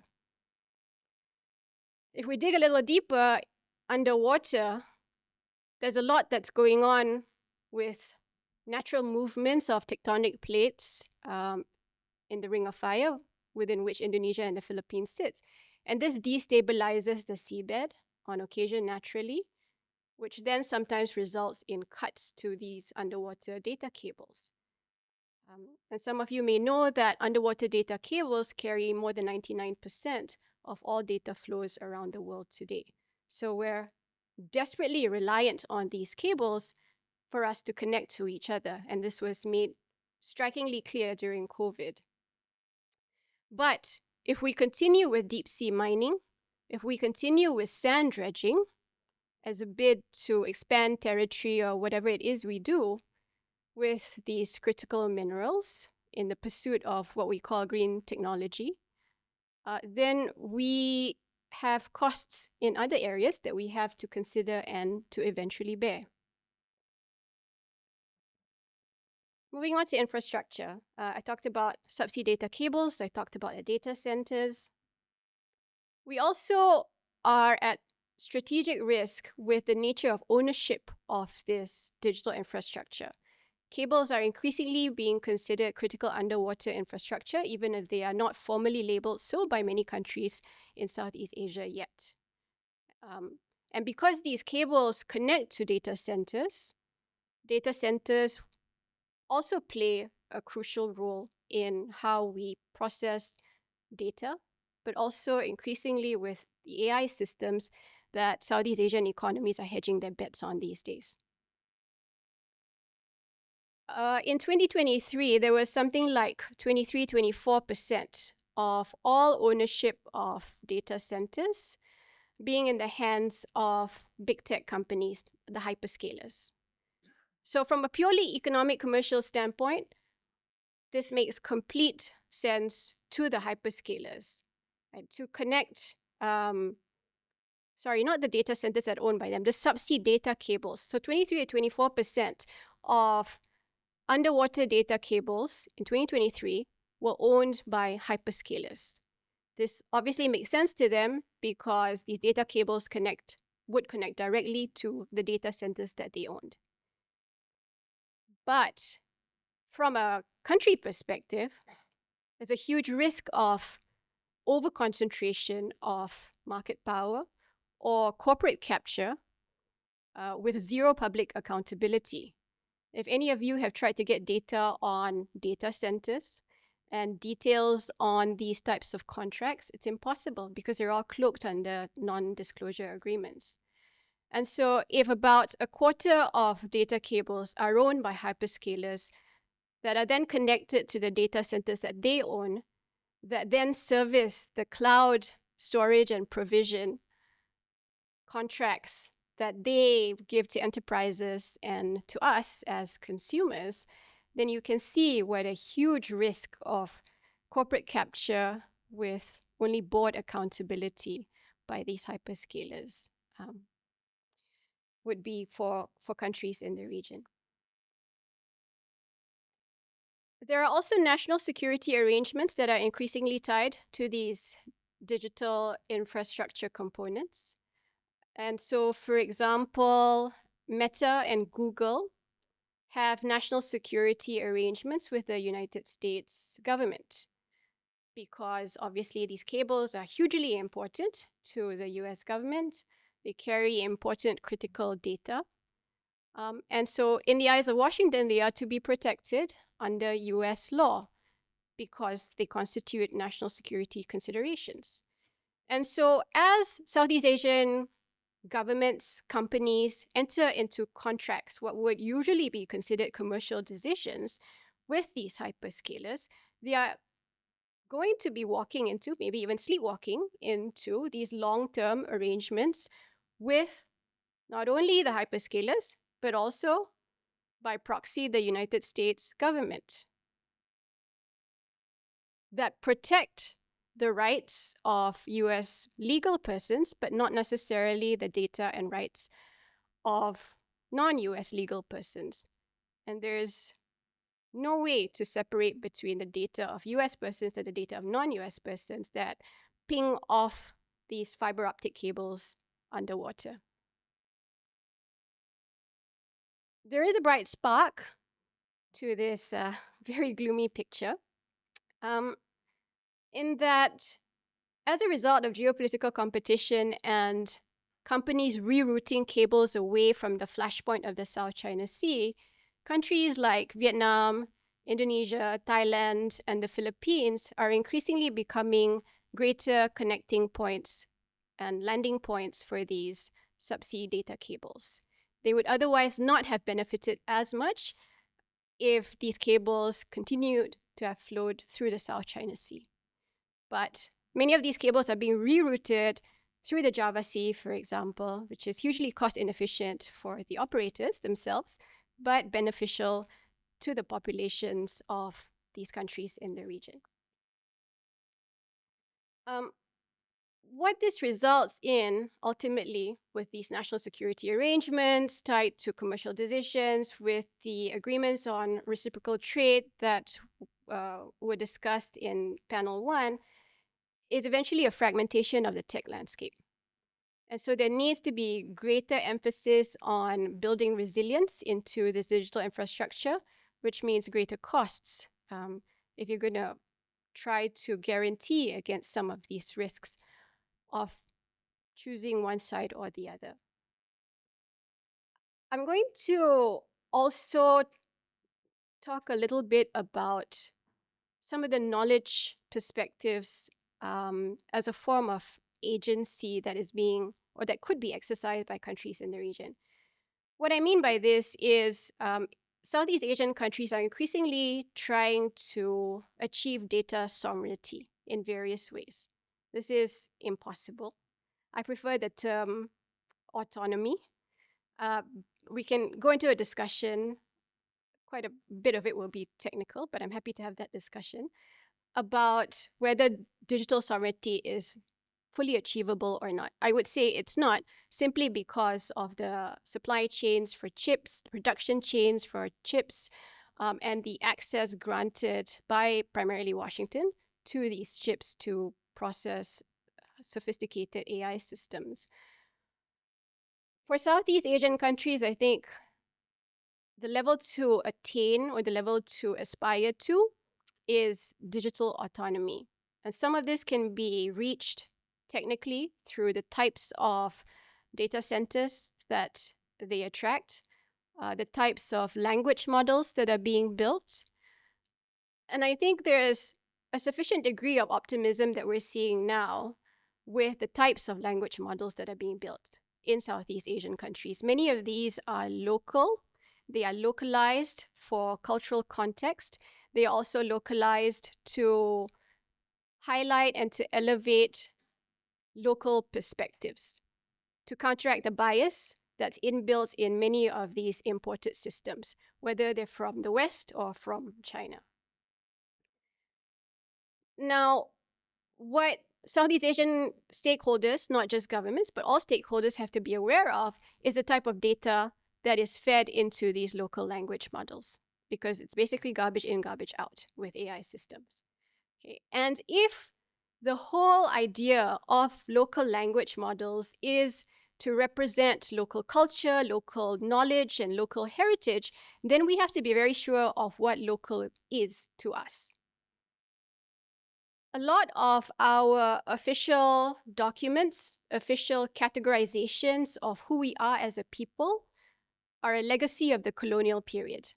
If we dig a little deeper underwater, there's a lot that's going on with natural movements of tectonic plates in the Ring of Fire, within which Indonesia and the Philippines sit. And this destabilizes the seabed on occasion naturally, which then sometimes results in cuts to these underwater data cables. And some of you may know that underwater data cables carry more than 99% of all data flows around the world today. So we're desperately reliant on these cables for us to connect to each other. And this was made strikingly clear during COVID. But if we continue with deep sea mining, if we continue with sand dredging as a bid to expand territory or whatever it is we do with these critical minerals in the pursuit of what we call green technology, then we have costs in other areas that we have to consider and to eventually bear. Moving on to infrastructure, I talked about subsea data cables, I talked about the data centers. We also are at strategic risk with the nature of ownership of this digital infrastructure. Cables are increasingly being considered critical underwater infrastructure, even if they are not formally labeled so by many countries in Southeast Asia yet. And because these cables connect to data centers also play a crucial role in how we process data, but also increasingly with the AI systems that Southeast Asian economies are hedging their bets on these days. In 2023, there was something like 24% of all ownership of data centers being in the hands of big tech companies, the hyperscalers. So from a purely economic commercial standpoint, this makes complete sense to the hyperscalers, right? To connect, sorry, not the data centers that are owned by them, the subsea data cables. So 23 to 24% of underwater data cables in 2023 were owned by hyperscalers. This obviously makes sense to them because these data cables would connect directly to the data centers that they owned. But from a country perspective, there's a huge risk of overconcentration of market power or corporate capture with zero public accountability. If any of you have tried to get data on data centers and details on these types of contracts, it's impossible because they're all cloaked under non-disclosure agreements. And so if about a quarter of data cables are owned by hyperscalers that are then connected to the data centers that they own, that then service the cloud storage and provision contracts that they give to enterprises and to us as consumers, then you can see what a huge risk of corporate capture with only board accountability by these hyperscalers would be for countries in the region. There are also national security arrangements that are increasingly tied to these digital infrastructure components. And so, for example, Meta and Google have national security arrangements with the United States government because obviously these cables are hugely important to the US government. They carry important critical data. And so in the eyes of Washington, they are to be protected under US law because they constitute national security considerations. And so as Southeast Asian governments, companies enter into contracts, what would usually be considered commercial decisions with these hyperscalers, they are going to be walking into, maybe even sleepwalking into these long-term arrangements with not only the hyperscalers, but also by proxy, the United States government that protect the rights of US legal persons, but not necessarily the data and rights of non-US legal persons. And there's no way to separate between the data of US persons and the data of non-US persons that ping off these fiber optic cables underwater. There is a bright spark to this very gloomy picture, in that as a result of geopolitical competition and companies rerouting cables away from the flashpoint of the South China Sea, countries like Vietnam, Indonesia, Thailand, and the Philippines are increasingly becoming greater connecting points and landing points for these subsea data cables. They would otherwise not have benefited as much if these cables continued to have flowed through the South China Sea. But many of these cables are being rerouted through the Java Sea, for example, which is hugely cost inefficient for the operators themselves, but beneficial to the populations of these countries in the region. What this results in, ultimately, with these national security arrangements tied to commercial decisions, with the agreements on reciprocal trade that were discussed in panel 1, is eventually a fragmentation of the tech landscape. And so there needs to be greater emphasis on building resilience into this digital infrastructure, which means greater costs if you're going to try to guarantee against some of these risks of choosing one side or the other. I'm going to also talk a little bit about some of the knowledge perspectives as a form of agency that is being, or that could be exercised by countries in the region. What I mean by this is Southeast Asian countries are increasingly trying to achieve data sovereignty in various ways. This is impossible I prefer the term autonomy. We can go into a discussion. Quite a bit of it will be technical, but I'm happy to have that discussion about whether digital sovereignty is fully achievable or not. I would say it's not, simply because of the supply chains for chips, production chains for chips, and the access granted by primarily Washington to these chips to process sophisticated AI systems. For Southeast Asian countries, I think the level to attain or the level to aspire to is digital autonomy. And some of this can be reached technically through the types of data centers that they attract, the types of language models that are being built. And I think there's a sufficient degree of optimism that we're seeing now with the types of language models that are being built in Southeast Asian countries. Many of these are local. They are localized for cultural context. They are also localized to highlight and to elevate local perspectives, to counteract the bias that's inbuilt in many of these imported systems, whether they're from the West or from China. Now, what Southeast Asian stakeholders, not just governments, but all stakeholders have to be aware of is the type of data that is fed into these local language models, because it's basically garbage in, garbage out with AI systems. Okay. And if the whole idea of local language models is to represent local culture, local knowledge, and local heritage, then we have to be very sure of what local is to us. A lot of our official documents, official categorizations of who we are as a people are a legacy of the colonial period.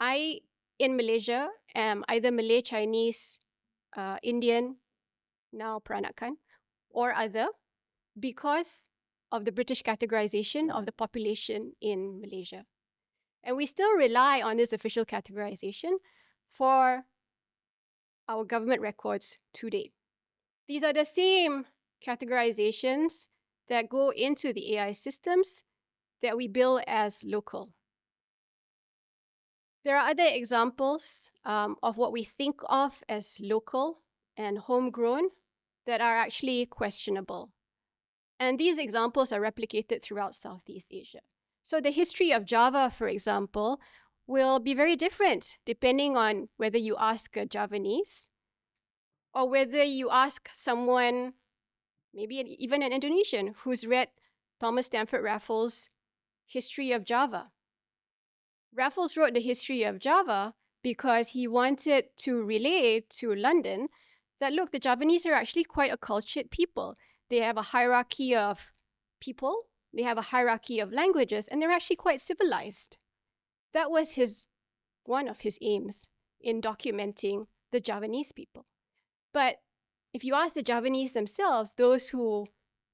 I, in Malaysia, am either Malay, Chinese, Indian, now Peranakan, or other, because of the British categorization of the population in Malaysia. And we still rely on this official categorization for our government records today. These are the same categorizations that go into the AI systems that we bill as local. There are other examples of what we think of as local and homegrown that are actually questionable. And these examples are replicated throughout Southeast Asia. So the history of Java, for example, will be very different depending on whether you ask a Javanese or whether you ask someone, maybe even an Indonesian, who's read Thomas Stamford Raffles' History of Java. Raffles wrote the History of Java because he wanted to relay to London that, look, the Javanese are actually quite a cultured people. They have a hierarchy of people, they have a hierarchy of languages, and they're actually quite civilized. That was one of his aims in documenting the Javanese people. But if you ask the Javanese themselves, those who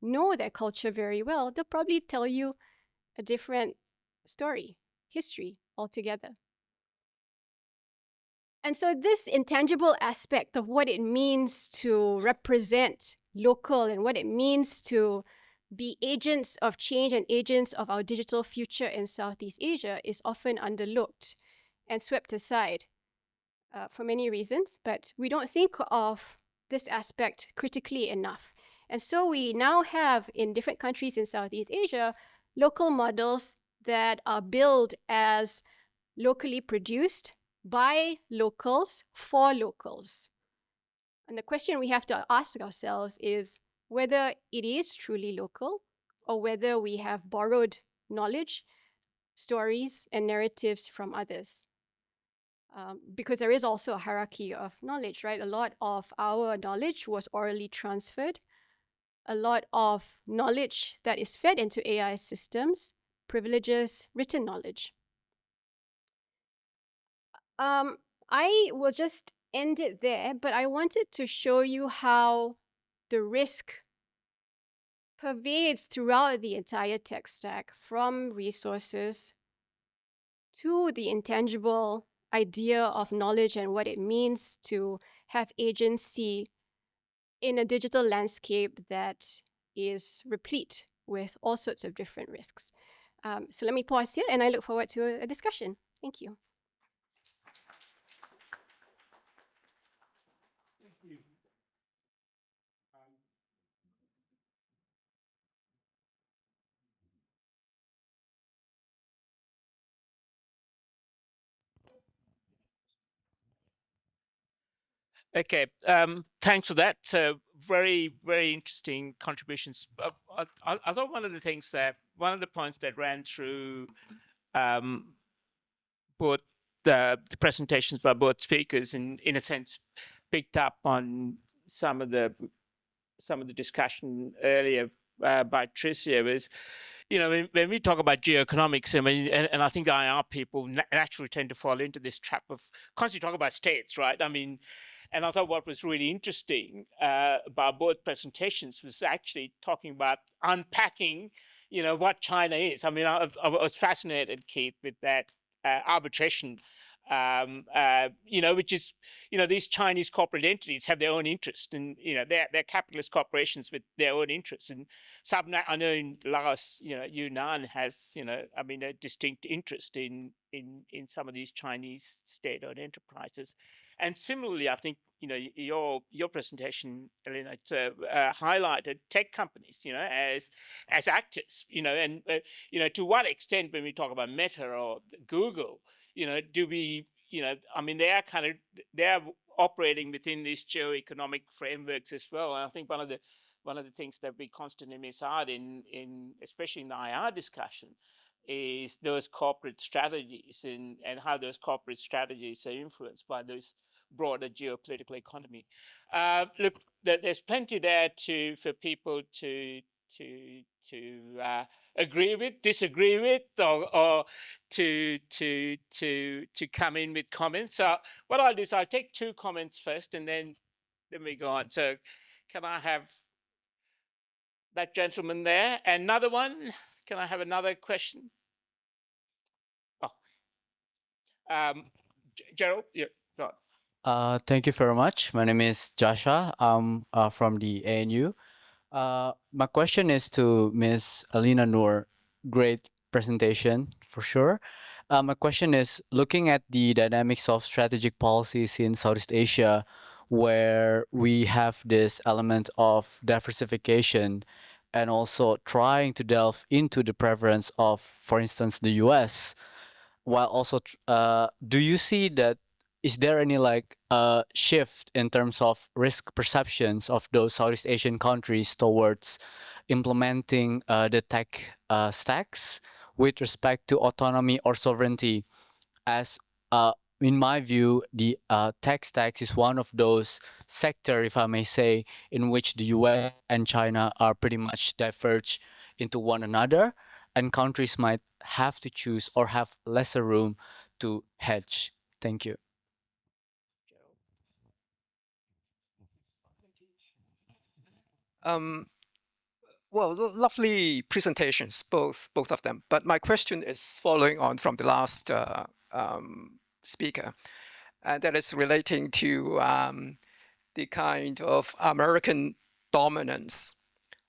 know their culture very well, they'll probably tell you a different story, history altogether. And so this intangible aspect of what it means to represent local and what it means to be agents of change and agents of our digital future in Southeast Asia is often underlooked and swept aside for many reasons, but we don't think of this aspect critically enough. And so we now have, in different countries in Southeast Asia, local models that are billed as locally produced by locals for locals. And the question we have to ask ourselves is whether it is truly local or whether we have borrowed knowledge, stories, and narratives from others. Because there is also a hierarchy of knowledge, right? A lot of our knowledge was orally transferred. A lot of knowledge that is fed into AI systems privileges written knowledge. I will just end it there, but I wanted to show you how the risk pervades throughout the entire tech stack, from resources to the intangible idea of knowledge and what it means to have agency in a digital landscape that is replete with all sorts of different risks. So let me pause here, and I look forward to a discussion. Thank you. Okay, thanks for that. Very, very interesting contributions. I thought one of the points that ran through both the presentations by both speakers, in a sense, picked up on some of the discussion earlier by Tricia was, when we talk about geoeconomics, I mean, and I think the IR people naturally tend to fall into this trap of constantly talking about states, right? I mean, and I thought what was really interesting about both presentations was actually talking about unpacking, what China is. I mean, I was fascinated, Keith, with that arbitration, which is, these Chinese corporate entities have their own interest, and they're capitalist corporations with their own interests. And I know in Laos, Yunnan has, a distinct interest in some of these Chinese state-owned enterprises. And similarly, I think your presentation, Elina, highlighted tech companies, as actors, and to what extent when we talk about Meta or Google, do we, I mean, they're operating within these geo-economic frameworks as well. And I think one of the things that we constantly miss out in especially in the IR discussion is those corporate strategies and how those corporate strategies are influenced by those broader geopolitical economy. Look, there's plenty there for people to agree with, disagree with, or to come in with comments. So what I'll do is I'll take two comments first, and then we go on. So can I have that gentleman there? Another one? Can I have another question? Oh, Gerald, yeah, go on. Thank you very much. My name is Joshua. I'm from the ANU. My question is to Ms. Elina NOOR. Great presentation for sure. My question is, looking at the dynamics of strategic policies in Southeast Asia, where we have this element of diversification and also trying to delve into the preference of, for instance, the US, while also, do you see that, is there any shift in terms of risk perceptions of those Southeast Asian countries towards implementing the tech stacks with respect to autonomy or sovereignty? As in my view, the tech stacks is one of those sector, if I may say, in which the US and China are pretty much diverge into one another, and countries might have to choose or have lesser room to hedge. Thank you. Well, lovely presentations, both of them. But my question is following on from the last speaker, and that is relating to the kind of American dominance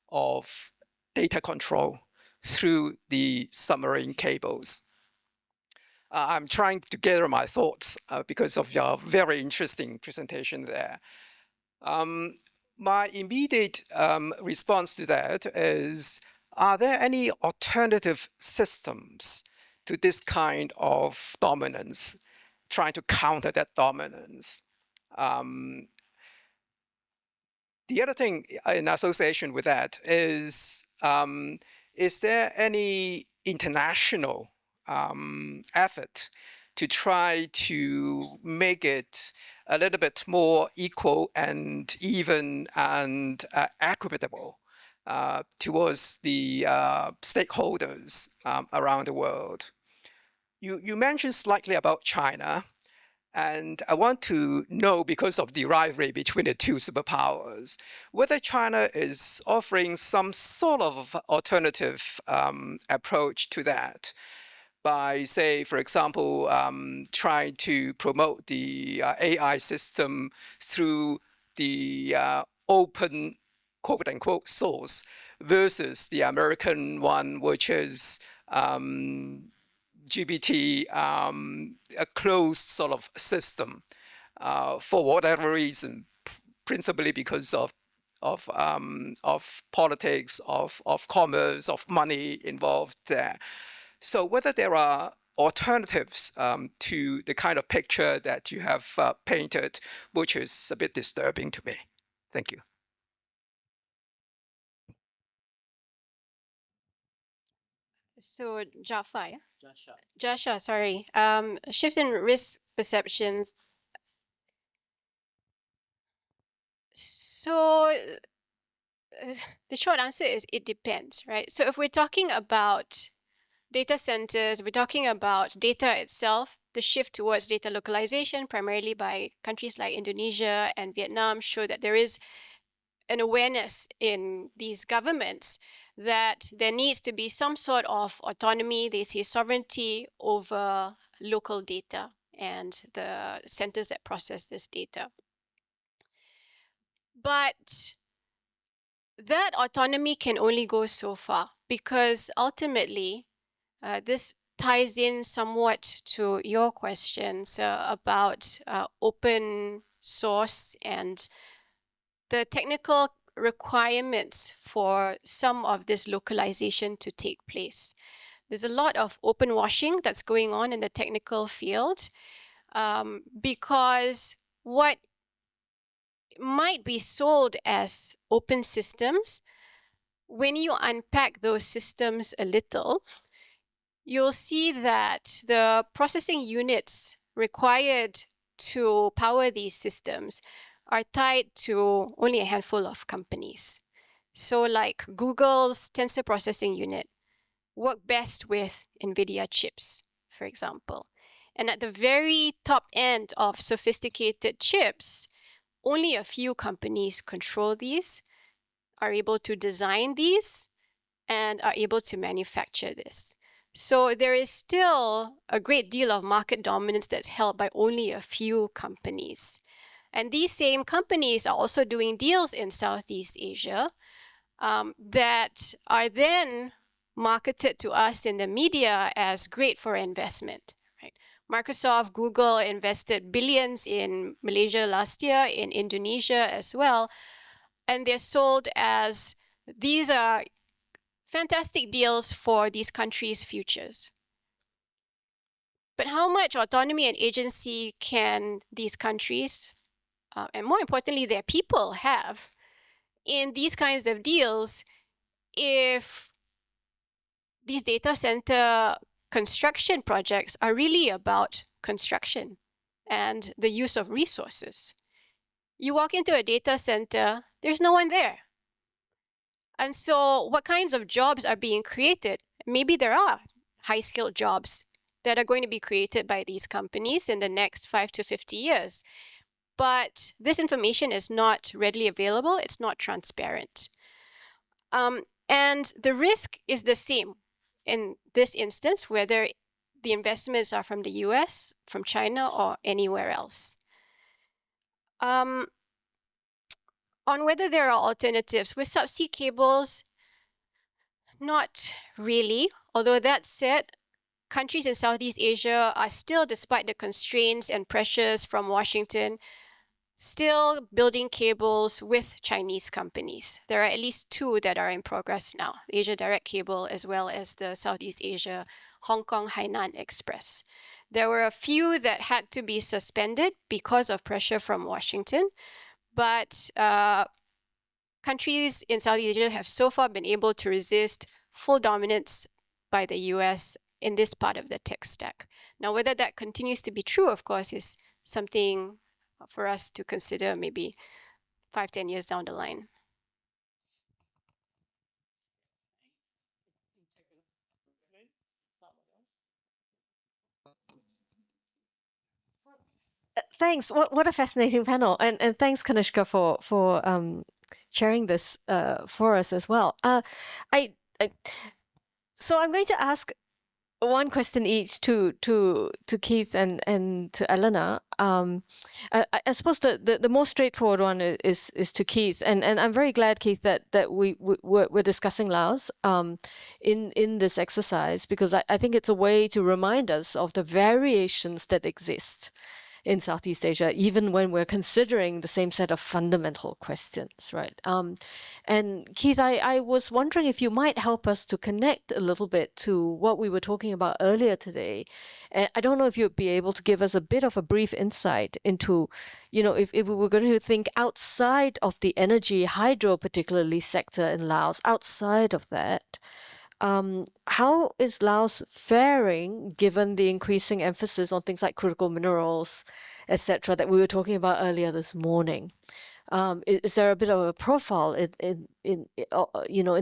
of data control through the submarine cables. I'm trying to gather my thoughts because of your very interesting presentation there. My immediate response to that is, are there any alternative systems to this kind of dominance, trying to counter that dominance? The other thing in association with that is there any international effort to try to make it a little bit more equal and even and equitable towards the stakeholders around the world? You mentioned slightly about China, and I want to know, because of the rivalry between the two superpowers, whether China is offering some sort of alternative approach to that by, say, for example, trying to promote the AI system through the open quote unquote source versus the American one, which is GBT, a closed sort of system for whatever reason, principally because of politics, of commerce, of money involved there. So whether there are alternatives to the kind of picture that you have painted, which is a bit disturbing to me. Thank you. So Jaffa, yeah? Joshua, sorry. Shift in risk perceptions. So the short answer is it depends, right? So if we're talking about data centers, we're talking about data itself, the shift towards data localization, primarily by countries like Indonesia and Vietnam, show that there is an awareness in these governments that there needs to be some sort of autonomy, they say sovereignty over local data and the centers that process this data. But that autonomy can only go so far because ultimately, this ties in somewhat to your questions about open source and the technical requirements for some of this localization to take place. There's a lot of open washing that's going on in the technical field because what might be sold as open systems, when you unpack those systems a little, you'll see that the processing units required to power these systems are tied to only a handful of companies. So like Google's tensor processing unit work best with NVIDIA chips, for example. And at the very top end of sophisticated chips, only a few companies control these, are able to design these, and are able to manufacture this. So there is still a great deal of market dominance that's held by only a few companies. And these same companies are also doing deals in Southeast Asia that are then marketed to us in the media as great for investment. Right? Microsoft, Google invested billions in Malaysia last year, in Indonesia as well, and they're sold as these are fantastic deals for these countries' futures. But how much autonomy and agency can these countries, and more importantly, their people have in these kinds of deals if these data center construction projects are really about construction and the use of resources? You walk into a data center, there's no one there. And so what kinds of jobs are being created? Maybe there are high-skilled jobs that are going to be created by these companies in the next 5 to 50 years. But this information is not readily available. It's not transparent. And the risk is the same in this instance, whether the investments are from the US, from China, or anywhere else. On whether there are alternatives, with subsea cables, not really. Although that said, countries in Southeast Asia are still, despite the constraints and pressures from Washington, still building cables with Chinese companies. There are at least 2 that are in progress now, Asia Direct Cable as well as the Southeast Asia Hong Kong Hainan Express. There were a few that had to be suspended because of pressure from Washington, but countries in Southeast Asia have so far been able to resist full dominance by the US in this part of the tech stack. Now, whether that continues to be true, of course, is something for us to consider maybe 5-10 years down the line. Thanks. What a fascinating panel, and thanks, Kanishka, for sharing this for us as well. So I'm going to ask one question each to Keith and to Elina. I suppose the most straightforward one is to Keith, and I'm very glad, Keith, that we're discussing Laos in this exercise, because I think it's a way to remind us of the variations that exist in Southeast Asia, even when we're considering the same set of fundamental questions, right? And Keith, I was wondering if you might help us to connect a little bit to what we were talking about earlier today. And I don't know if you'd be able to give us a bit of a brief insight into, if we were going to think outside of the energy, hydro particularly sector in Laos, outside of that, how is Laos faring given the increasing emphasis on things like critical minerals, etc., that we were talking about earlier this morning? Is there a bit of a profile in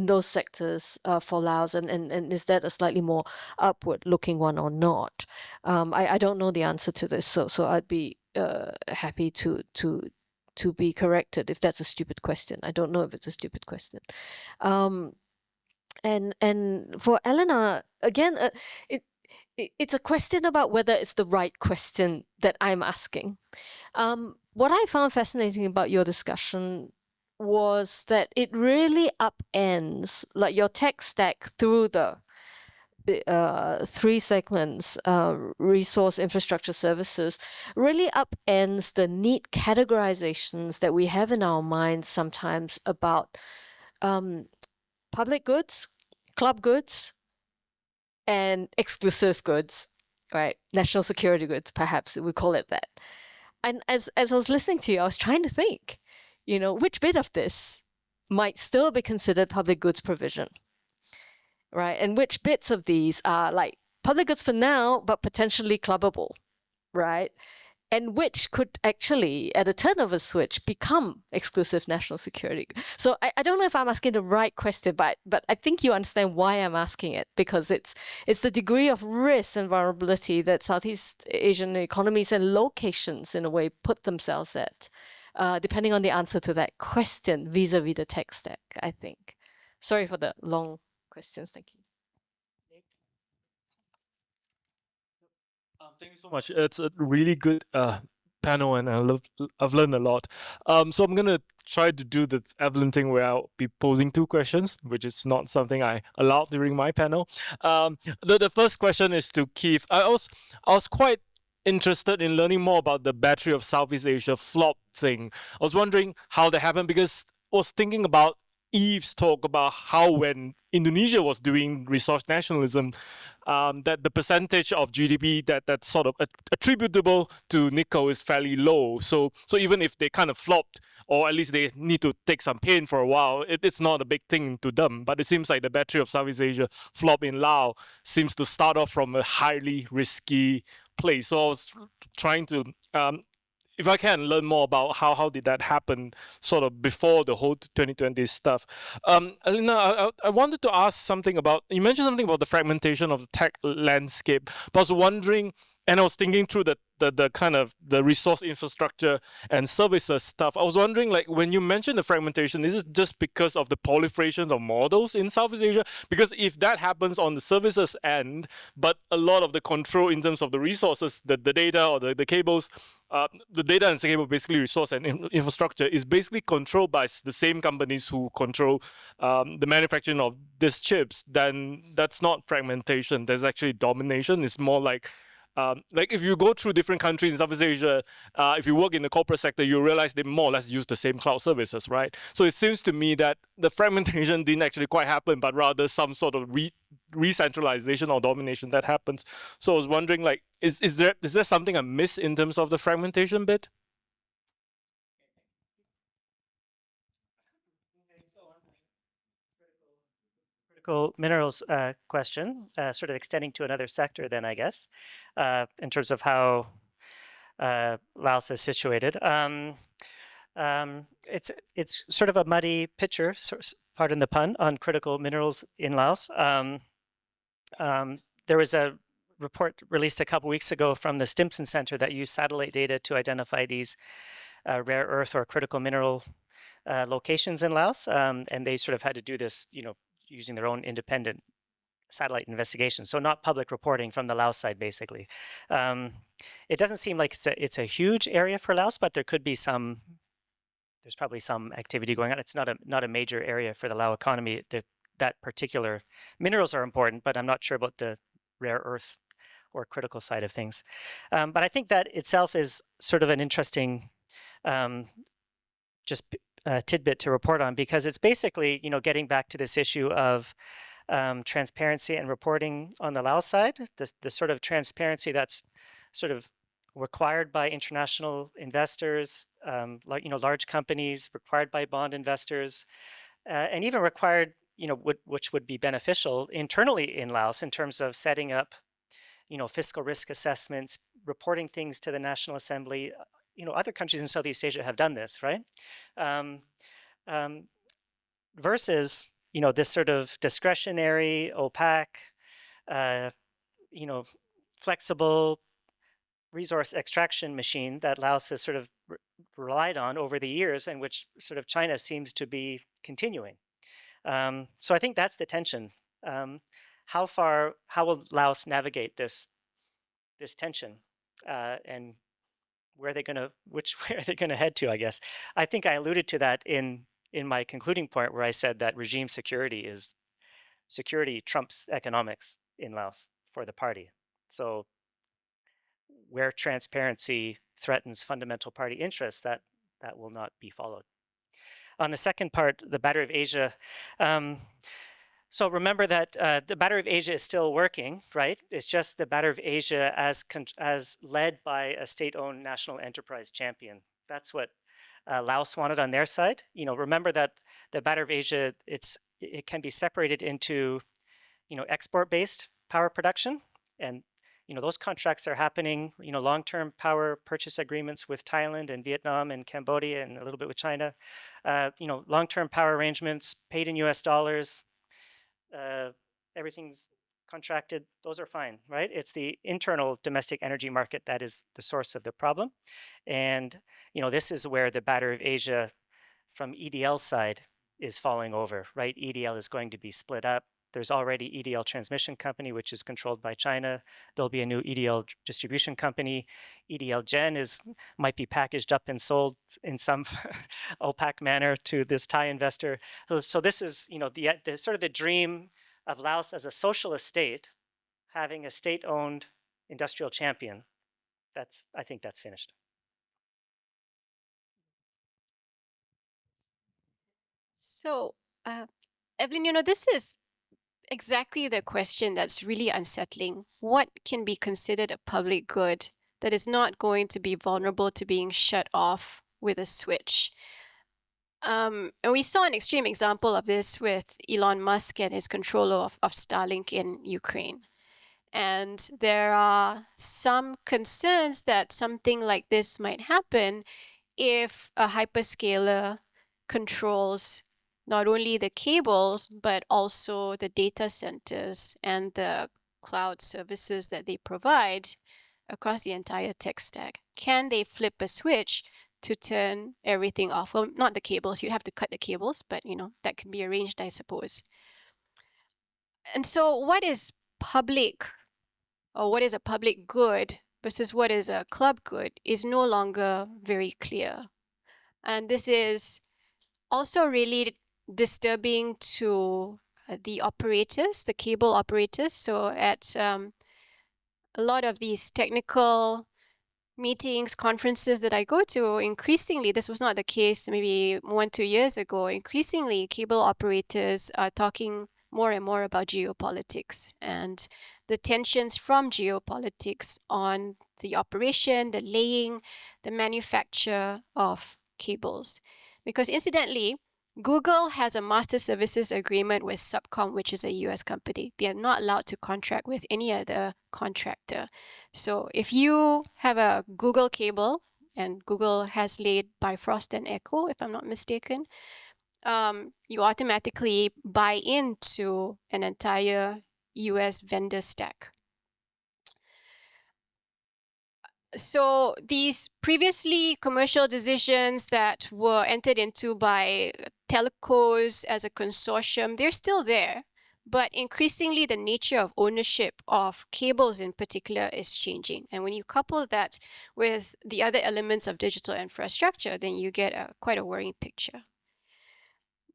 those sectors for Laos, and is that a slightly more upward-looking one or not? I don't know the answer to this, so I'd be happy to be corrected if that's a stupid question. I don't know if it's a stupid question. And for Elina, again, it's a question about whether it's the right question that I'm asking. What I found fascinating about your discussion was that it really upends, like your tech stack through the three segments, resource, infrastructure, services, really upends the neat categorizations that we have in our minds sometimes about public goods, club goods, and exclusive goods, right? National security goods, perhaps we call it that. And as I was listening to you, I was trying to think, which bit of this might still be considered public goods provision, right? And which bits of these are like public goods for now, but potentially clubbable, right? And which could actually, at a turn of a switch, become exclusive national security. So I don't know if I'm asking the right question, but I think you understand why I'm asking it, because it's the degree of risk and vulnerability that Southeast Asian economies and locations, in a way, put themselves at, depending on the answer to that question vis-a-vis the tech stack, I think. Sorry for the long questions. Thank you. Thank you so much. It's a really good panel, and I've learned a lot. So I'm gonna try to do the Evelyn thing where I'll be posing two questions, which is not something I allowed during my panel. The first question is to Keith. I was quite interested in learning more about the Battery of Southeast Asia flop thing. I was wondering how that happened, because I was thinking about Eve's talk about how when Indonesia was doing resource nationalism, that the percentage of GDP that's sort of attributable to nickel is fairly low. So even if they kind of flopped, or at least they need to take some pain for a while, it's not a big thing to them. But it seems like the Battery of Southeast Asia flop in Laos seems to start off from a highly risky place. So I was trying to if I can learn more about how did that happen sort of before the whole 2020 stuff. Elina, I wanted to ask something about, you mentioned something about the fragmentation of the tech landscape, but I was wondering, and I was thinking through the kind of the resource infrastructure and services stuff. I was wondering, like, when you mentioned the fragmentation, is it just because of the proliferation of models in Southeast Asia? Because if that happens on the services end, but a lot of the control in terms of the resources, the data or the cables, the data and cable, basically resource and infrastructure, is basically controlled by the same companies who control the manufacturing of these chips, then that's not fragmentation. There's actually domination. It's more like if you go through different countries in Southeast Asia, if you work in the corporate sector, you realize they more or less use the same cloud services, right? So it seems to me that the fragmentation didn't actually quite happen, but rather some sort of re-centralization or domination that happens. So I was wondering, like, is there something I miss in terms of the fragmentation bit? Critical minerals question, sort of extending to another sector then, I guess, in terms of how Laos is situated. It's sort of a muddy picture, pardon the pun, on critical minerals in Laos. There was a report released a couple weeks ago from the Stimson Center that used satellite data to identify these rare earth or critical mineral locations in Laos, and they sort of had to do this, using their own independent satellite investigation. So not public reporting from the Laos side, basically. It doesn't seem like it's a huge area for Laos, but there could be some. There's probably some activity going on. It's not a major area for the Lao economy. That particular minerals are important, but I'm not sure about the rare earth or critical side of things. But I think that itself is sort of an interesting just tidbit to report on, because it's basically, getting back to this issue of transparency and reporting on the Laos side, the sort of transparency that's sort of required by international investors, large companies, required by bond investors, and even required, which would be beneficial internally in Laos in terms of setting up, fiscal risk assessments, reporting things to the National Assembly. Other countries in Southeast Asia have done this, right? Versus, this sort of discretionary, opaque, flexible resource extraction machine that Laos has sort of relied on over the years, and which sort of China seems to be continuing. So I think that's the tension. How will Laos navigate this tension, and where are they going to head to? I guess I think I alluded to that in my concluding point, where I said that regime security trumps economics in Laos for the party. So where transparency threatens fundamental party interests, that will not be followed. On the second part, the Battery of Asia. So remember that the Battery of Asia is still working, right? It's just the Battery of Asia as led by a state-owned national enterprise champion. That's what Laos wanted on their side. Remember that the Battery of Asia, it can be separated into, export-based power production, and those contracts are happening. Long-term power purchase agreements with Thailand and Vietnam and Cambodia and a little bit with China. Long-term power arrangements paid in U.S. dollars. Everything's contracted. Those are fine, right? It's the internal domestic energy market that is the source of the problem. And, this is where the Battery of Asia from EDL's side is falling over, right? EDL is going to be split up. There's already EDL Transmission Company, which is controlled by China. There'll be a new EDL distribution company. EDL Gen might be packaged up and sold in some opaque manner to this Thai investor. So this is, the sort of the dream of Laos as a socialist state, having a state-owned industrial champion. I think that's finished. So, Evelyn, this is exactly the question that's really unsettling. What can be considered a public good that is not going to be vulnerable to being shut off with a switch? And we saw an extreme example of this with Elon Musk and his control of Starlink in Ukraine. And there are some concerns that something like this might happen if a hyperscaler controls not only the cables, but also the data centers and the cloud services that they provide across the entire tech stack. Can they flip a switch to turn everything off? Well, not the cables. You'd have to cut the cables, but that can be arranged, I suppose. And so what is public, or what is a public good versus what is a club good, is no longer very clear. And this is also really disturbing to the operators, the cable operators. So at a lot of these technical meetings, conferences that I go to, increasingly, this was not the case maybe 1-2 years ago, increasingly cable operators are talking more and more about geopolitics and the tensions from geopolitics on the operation, the laying, the manufacture of cables. Because incidentally, Google has a master services agreement with Subcom, which is a US company. They are not allowed to contract with any other contractor. So if you have a Google cable, and Google has laid Bifrost and Echo, if I'm not mistaken, you automatically buy into an entire US vendor stack. So these previously commercial decisions that were entered into by telcos as a consortium, they're still there, but increasingly the nature of ownership of cables in particular is changing. And when you couple that with the other elements of digital infrastructure, then you get quite a worrying picture.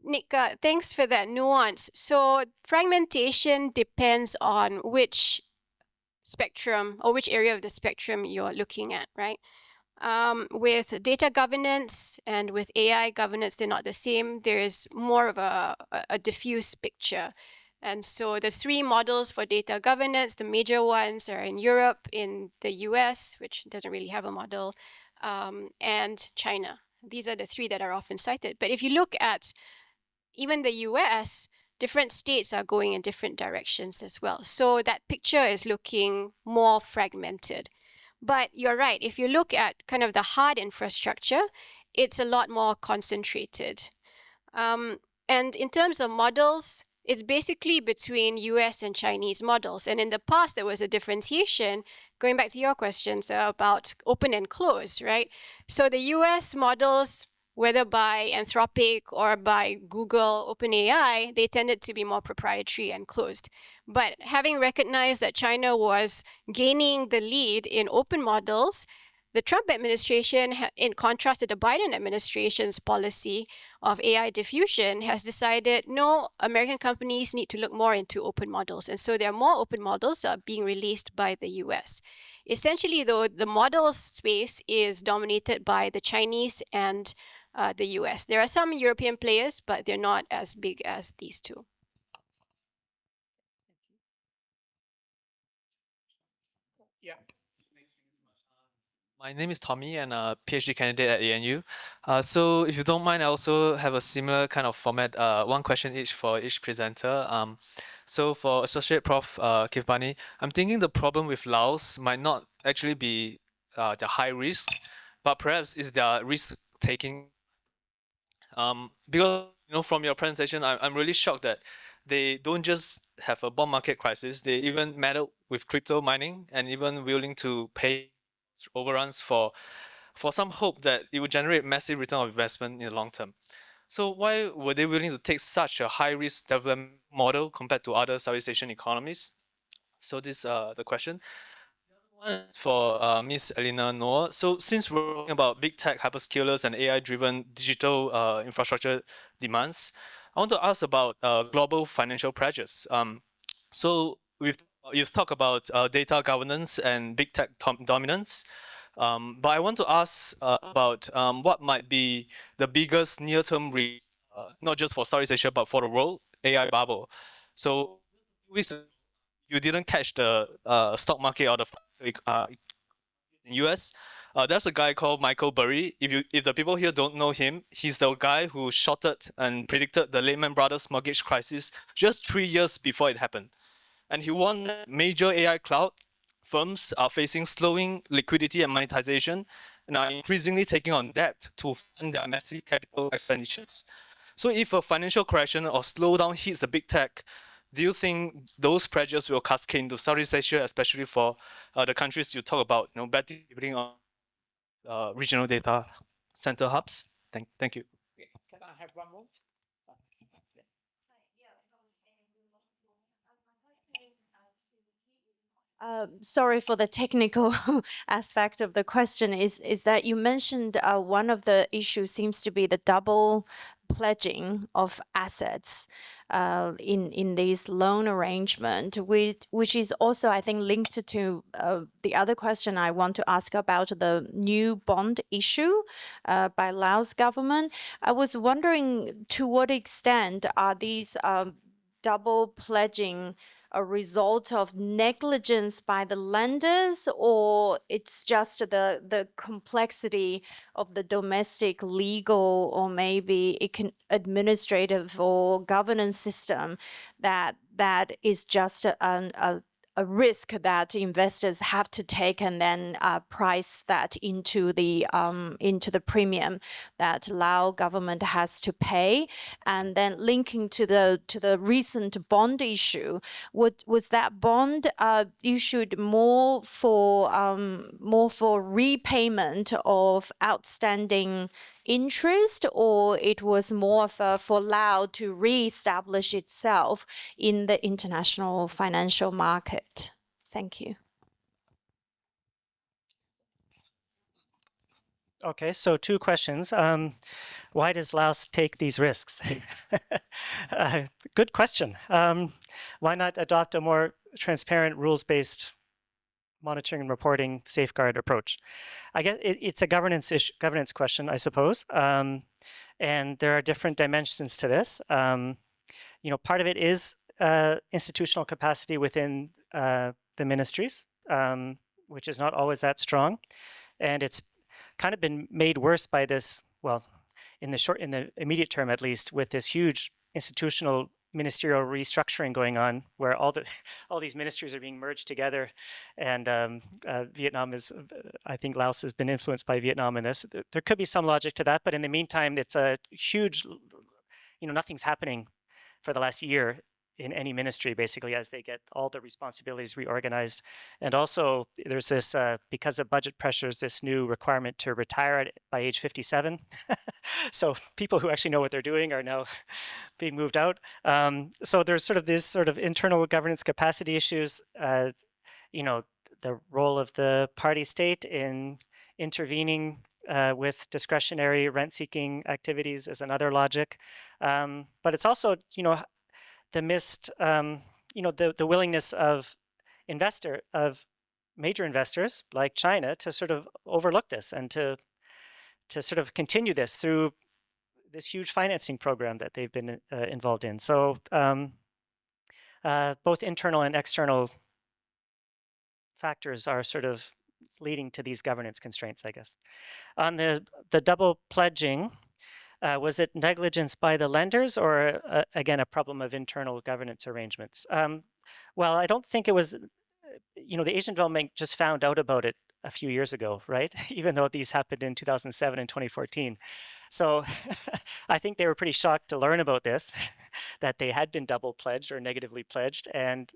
Nick, thanks for that nuance. So fragmentation depends on which spectrum or which area of the spectrum you're looking at, right? With data governance and with AI governance, they're not the same. There is more of a diffuse picture. And so the three models for data governance, the major ones are in Europe, in the US, which doesn't really have a model, and China. These are the three that are often cited. But if you look at even the US, different states are going in different directions as well. So that picture is looking more fragmented. But you're right, if you look at kind of the hard infrastructure, it's a lot more concentrated. And in terms of models, it's basically between US and Chinese models. And in the past, there was a differentiation, going back to your questions about open and closed, right? So the US models, whether by Anthropic or by Google OpenAI, they tended to be more proprietary and closed. But having recognized that China was gaining the lead in open models, the Trump administration, in contrast to the Biden administration's policy of AI diffusion, has decided, no, American companies need to look more into open models. And so there are more open models being released by the US. Essentially, though, the model space is dominated by the Chinese and the US. There are some European players, but they're not as big as these two. Yeah. My name is Tommy and a PhD candidate at ANU. So if you don't mind, I also have a similar kind of format, one question each for each presenter. So for Associate Prof. Kivbani, I'm thinking the problem with Laos might not actually be the high risk, but perhaps is their risk taking. Because from your presentation, I'm really shocked that they don't just have a bond market crisis, they even meddle with crypto mining and even willing to pay overruns for some hope that it would generate massive return of investment in the long term. So why were they willing to take such a high risk development model compared to other Southeast Asian economies? So this is the question. One is for Ms. Elina NOOR. So since we're talking about big tech hyperscalers and AI-driven digital infrastructure demands, I want to ask about global financial pressures. So you've talked about data governance and big tech dominance, but I want to ask about what might be the biggest near-term risk, not just for Southeast Asia, but for the world, AI bubble. So you didn't catch the stock market or the in US. There's a guy called Michael Burry. If the people here don't know him, he's the guy who shorted and predicted the Lehman Brothers mortgage crisis just 3 years before it happened. And he warned that major AI cloud firms are facing slowing liquidity and monetization and are increasingly taking on debt to fund their massive capital expenditures. So if a financial correction or slowdown hits the big tech, do you think those pressures will cascade into Southeast Asia, especially for the countries you talk about, betting on regional data center hubs? Thank you. Can I have one more? Sorry for the technical aspect of the question. Is that you mentioned one of the issues seems to be the double pledging of assets in this loan arrangement, which is also, I think, linked to the other question I want to ask about the new bond issue by Laos government. I was wondering to what extent are these double pledging a result of negligence by the lenders, or it's just the complexity of the domestic legal or maybe administrative or governance system that is just a risk that investors have to take and then price that into the premium that Lao government has to pay, and then linking to the recent bond issue, was that bond issued more for repayment of outstanding interest, or it was more of a for Laos to re-establish itself in the international financial market? Thank you. Okay, so two questions. Why does Laos take these risks? Good question. Why not adopt a more transparent, rules-based monitoring and reporting safeguard approach? I guess it's a governance question, I suppose. And there are different dimensions to this. Part of it is institutional capacity within the ministries, which is not always that strong, and it's kind of been made worse by this. Well, in the immediate term, at least, with this huge institutional ministerial restructuring going on, where all these ministries are being merged together, and Vietnam is, I think Laos has been influenced by Vietnam in this. There could be some logic to that, but in the meantime, it's a huge, nothing's happening for the last year in any ministry, basically, as they get all the responsibilities reorganized. And also, there's this, because of budget pressures, this new requirement to retire by age 57. So people who actually know what they're doing are now being moved out. So there's sort of this sort of internal governance capacity issues. The role of the party state in intervening with discretionary rent-seeking activities is another logic. But it's also, the missed, the willingness of major investors like China to sort of overlook this and to sort of continue this through this huge financing program that they've been involved in. So both internal and external factors are sort of leading to these governance constraints, I guess. On the double pledging, was it negligence by the lenders or, again, a problem of internal governance arrangements? Well, I don't think it was, the Asian Development Bank just found out about it a few years ago, right? Even though these happened in 2007 and 2014. So I think they were pretty shocked to learn about this, that they had been double pledged or negatively pledged. And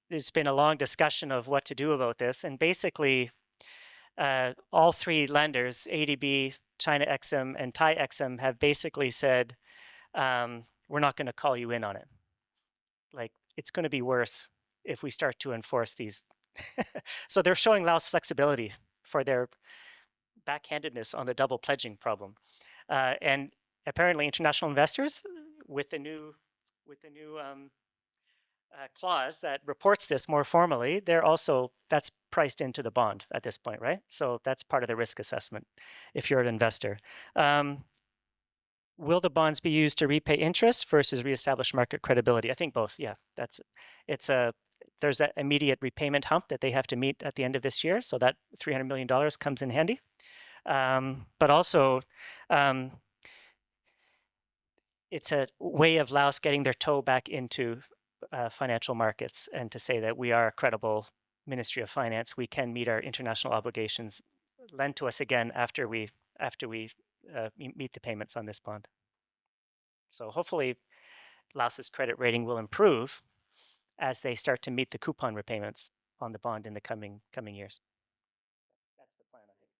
there's been a long discussion of what to do about this. And basically, all three lenders, ADB, China Exim, and Thai Exim, have basically said, we're not going to call you in on it. Like, it's going to be worse if we start to enforce these. So they're showing Laos flexibility for their backhandedness on the double pledging problem. And apparently international investors, with the new clause that reports this more formally, that's priced into the bond at this point, right? So that's part of the risk assessment if you're an investor. Will the bonds be used to repay interest versus reestablish market credibility? I think both, yeah. There's that immediate repayment hump that they have to meet at the end of this year, so that $300 million comes in handy. But also, it's a way of Laos getting their toe back into financial markets and to say that we are a credible Ministry of Finance, we can meet our international obligations. Lend to us again after we meet the payments on this bond. So hopefully Laos's credit rating will improve as they start to meet the coupon repayments on the bond in the coming years. That's the plan, I think.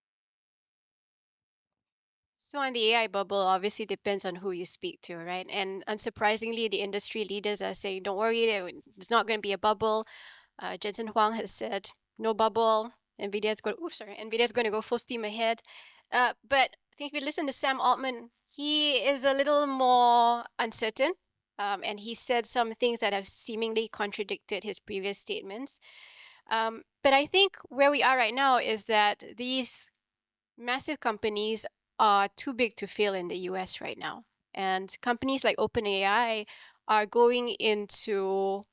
So on the AI bubble, obviously depends on who you speak to, right? And unsurprisingly, the industry leaders are saying, don't worry, it's not going to be a bubble. Jensen Huang has said, no bubble. NVIDIA's going to go full steam ahead. But I think if you listen to Sam Altman, he is a little more uncertain. And he said some things that have seemingly contradicted his previous statements. But I think where we are right now is that these massive companies are too big to fail in the US right now. And companies like OpenAI are going into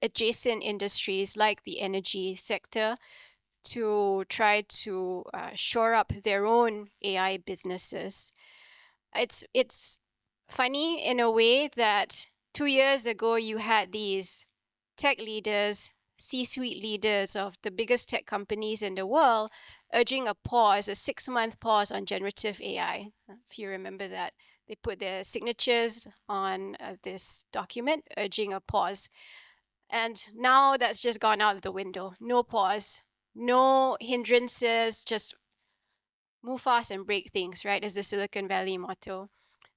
adjacent industries like the energy sector to try to shore up their own AI businesses. It's funny in a way that 2 years ago you had these tech leaders, C-suite leaders of the biggest tech companies in the world urging a 6-month pause on generative AI. If you remember that, they put their signatures on this document urging a pause. And now that's just gone out of the window. No pause, no hindrances, just move fast and break things, right? As the Silicon Valley motto.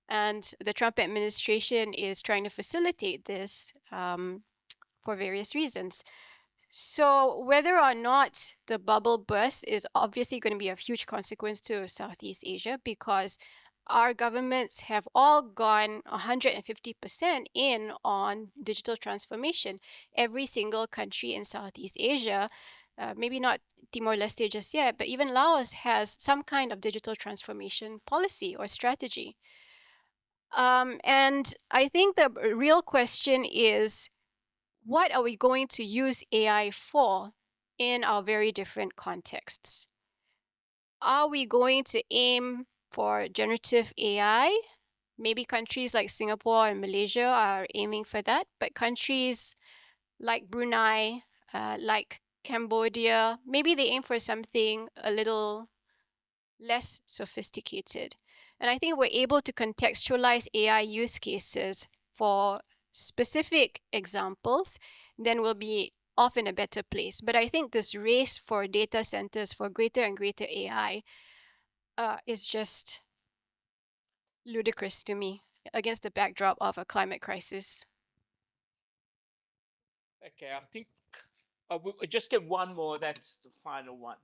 And the Trump administration is trying to facilitate this for various reasons. So whether or not the bubble bursts is obviously going to be a huge consequence to Southeast Asia, because our governments have all gone 150% in on digital transformation. Every single country in Southeast Asia, maybe not Timor-Leste just yet, but even Laos has some kind of digital transformation policy or strategy. And I think the real question is, what are we going to use AI for in our very different contexts? Are we going to aim for generative AI? Maybe countries like Singapore and Malaysia are aiming for that, but countries like Brunei, like Cambodia, maybe they aim for something a little less sophisticated. And I think we're able to contextualize AI use cases for specific examples, then we'll be off in a better place. But I think this race for data centers for greater and greater AI is just ludicrous to me against the backdrop of a climate crisis. Okay, I think we'll just get one more. That's the final one.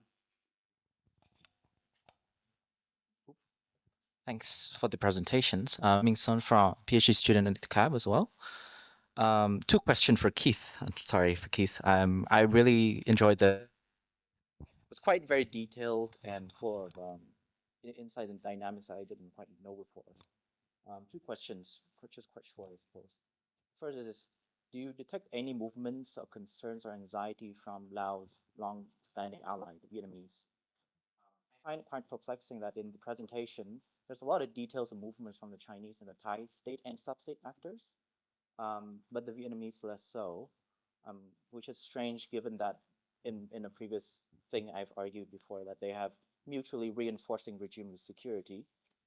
Thanks for the presentations. Ming Sun from PhD student at the CAB as well. Two questions for Keith. I'm sorry for Keith. I really enjoyed it was quite very detailed and full of insight and dynamics I didn't quite know before. Two questions, just quite short, I suppose. First is, do you detect any movements or concerns or anxiety from Laos' long-standing ally, the Vietnamese? I find it quite perplexing that in the presentation, there's a lot of details and movements from the Chinese and the Thai state and sub-state actors, but the Vietnamese less so, which is strange given that in a previous thing I've argued before that they have mutually reinforcing regime of security.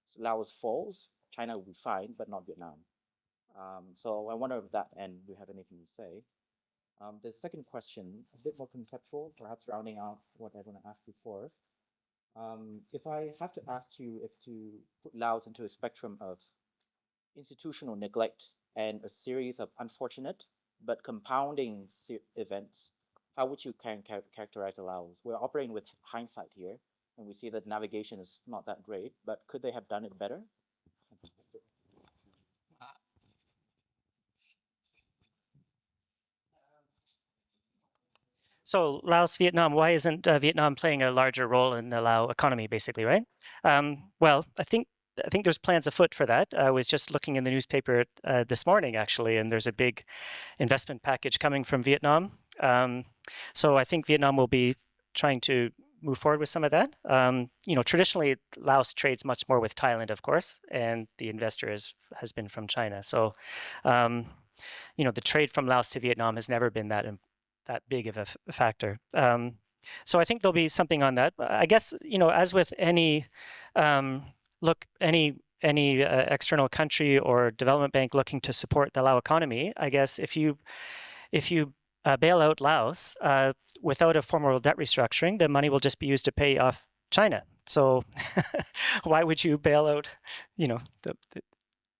So Laos falls, China will be fine, but not Vietnam. So I wonder if that end you have anything to say. The second question, a bit more conceptual, perhaps rounding out what I want to ask before. If I have to ask you if to put Laos into a spectrum of institutional neglect and a series of unfortunate but compounding events, how would you characterize Laos? We're operating with hindsight here, and we see that navigation is not that great, but could they have done it better? So Laos, Vietnam, why isn't Vietnam playing a larger role in the Lao economy, basically, right? Well, I think there's plans afoot for that. I was just looking in the newspaper this morning, actually, and there's a big investment package coming from Vietnam. So I think Vietnam will be trying to move forward with some of that. You know, traditionally, Laos trades much more with Thailand, of course, and the investor has been from China. So, you know, the trade from Laos to Vietnam has never been that big of a factor. So I think there'll be something on that. I guess, you know, as with any external country or development bank looking to support the Lao economy, I guess if you bail out Laos without a formal debt restructuring, the money will just be used to pay off China. So why would you bail out, you know,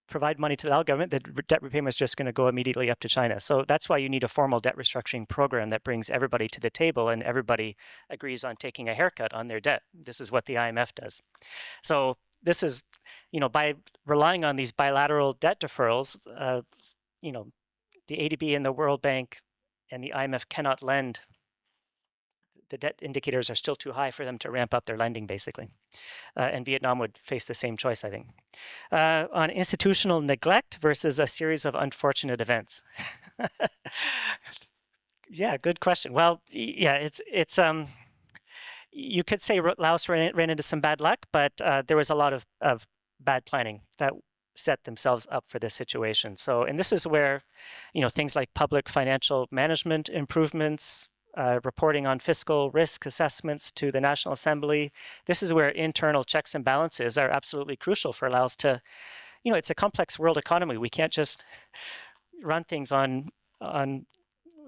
provide money to the Lao government? The debt repayment is just going to go immediately up to China. So that's why you need a formal debt restructuring program that brings everybody to the table and everybody agrees on taking a haircut on their debt. This is what the IMF does. So this is, you know, by relying on these bilateral debt deferrals, you know, the ADB and the World Bank and the IMF cannot lend. The debt indicators are still too high for them to ramp up their lending, basically. And Vietnam would face the same choice, I think. On institutional neglect versus a series of unfortunate events. Yeah, good question. Well, yeah, it's you could say Laos ran into some bad luck, but there was a lot of bad planning that set themselves up for this situation. So, and this is where, you know, things like public financial management improvements, reporting on fiscal risk assessments to the National Assembly. This is where internal checks and balances are absolutely crucial for Laos to, you know, it's a complex world economy. We can't just run things on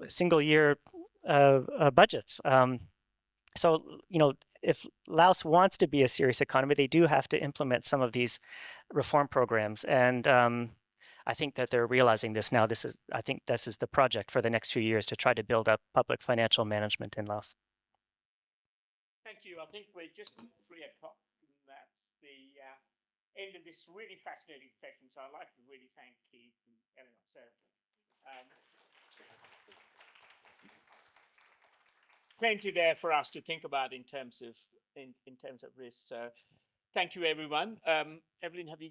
single year budgets. So, you know, if Laos wants to be a serious economy, they do have to implement some of these reform programs. And I think that they're realizing this now. I think this is the project for the next few years to try to build up public financial management in Laos. Thank you. I think we're just at 3 o'clock, and that's the end of this really fascinating session. So I'd like to really thank Keith and Elina. So, plenty there for us to think about in terms of risk. So, thank you, everyone. Evelyn, do you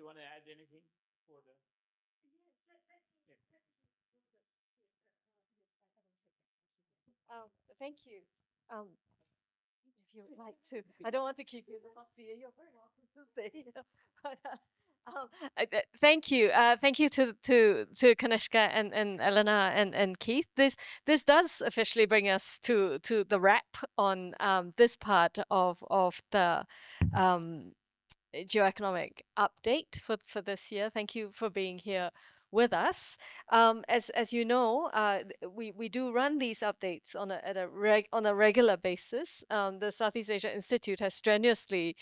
want to add anything for the? Thank you. If you would like to, I don't want to keep you in the box here. You're very welcome to stay here. But, thank you. Thank you to Kanishka and Elina and Keith. This does officially bring us to the wrap on this part of the Geo-Economic update for this year. Thank you for being here with us. As you know, we do run these updates on a regular basis. The Southeast Asia Institute has strenuously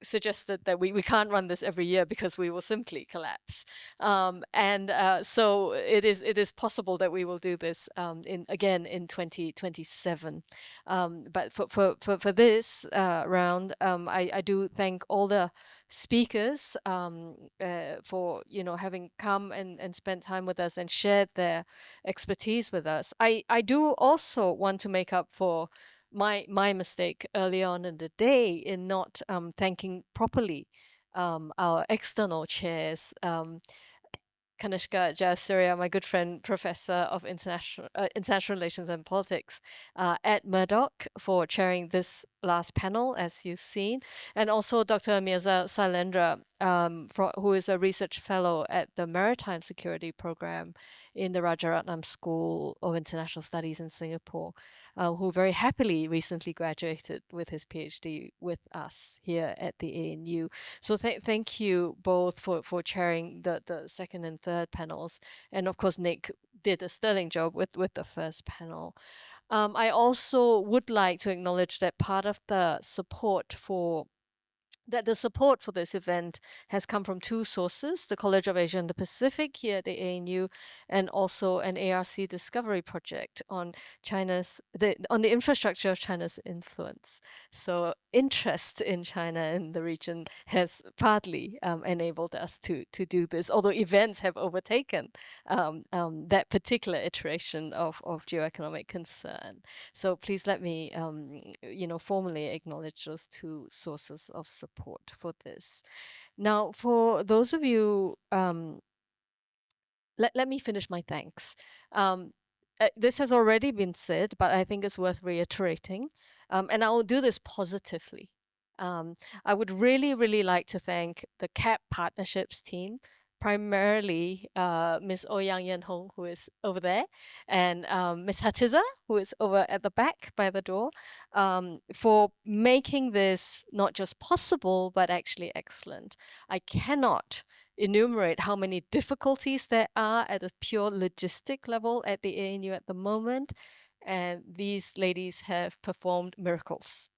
suggested that we can't run this every year because we will simply collapse. So it is possible that we will do this again in 2027. But for this round, I do thank all the speakers for having come and spent time with us and shared their expertise with us. I do also want to make up for my mistake early on in the day in not thanking properly our external chairs. Kanishka JAYASURIYA, my good friend, professor of international relations and politics at Murdoch, for chairing this last panel, as you've seen, and also Dr. Mirza Sailendra, who is a research fellow at the Maritime Security Program in the Rajaratnam School of International Studies in Singapore, who very happily recently graduated with his PhD with us here at the ANU. So thank you both for chairing the second and third panels. And of course, Nick did a sterling job with the first panel. I also would like to acknowledge that part of the support for this event has come from two sources: the College of Asia and the Pacific here at the ANU, and also an ARC discovery project on the infrastructure of China's influence. So interest in China and the region has partly enabled us to do this, although events have overtaken that particular iteration of geo-economic concern. So please let me formally acknowledge those two sources of support for this. Now, for those of you, let me finish my thanks. This has already been said, but I think it's worth reiterating, and I will do this positively. I would really, really like to thank the CAP Partnerships team, primarily Ms. Ouyang Yen Hong, who is over there, and Ms. Hatiza, who is over at the back by the door, for making this not just possible, but actually excellent. I cannot enumerate how many difficulties there are at a pure logistic level at the ANU at the moment, and these ladies have performed miracles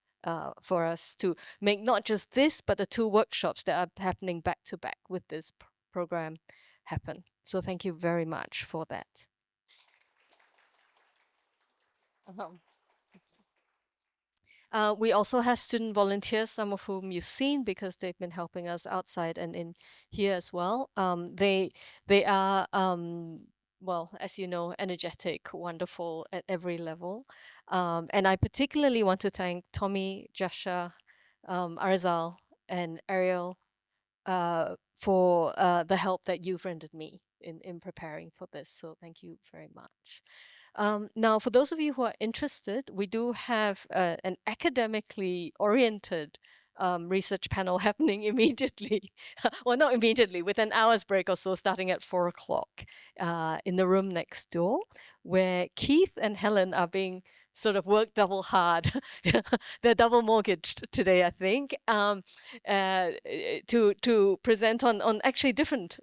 for us to make not just this, but the two workshops that are happening back to back with this program happen. So thank you very much for that. We also have student volunteers, some of whom you've seen because they've been helping us outside and in here as well. They are, well, as you know, energetic, wonderful at every level. And I particularly want to thank Tommy, Jasha, Arzal, and Ariel for the help that you've rendered me in preparing for this. So thank you very much. Now, for those of you who are interested, we do have an academically oriented research panel happening immediately. Well, not immediately, with an hour's break or so, starting at 4 o'clock in the room next door, where Keith and Helen are being sort of worked double hard. They're double mortgaged today, I think, to present on actually different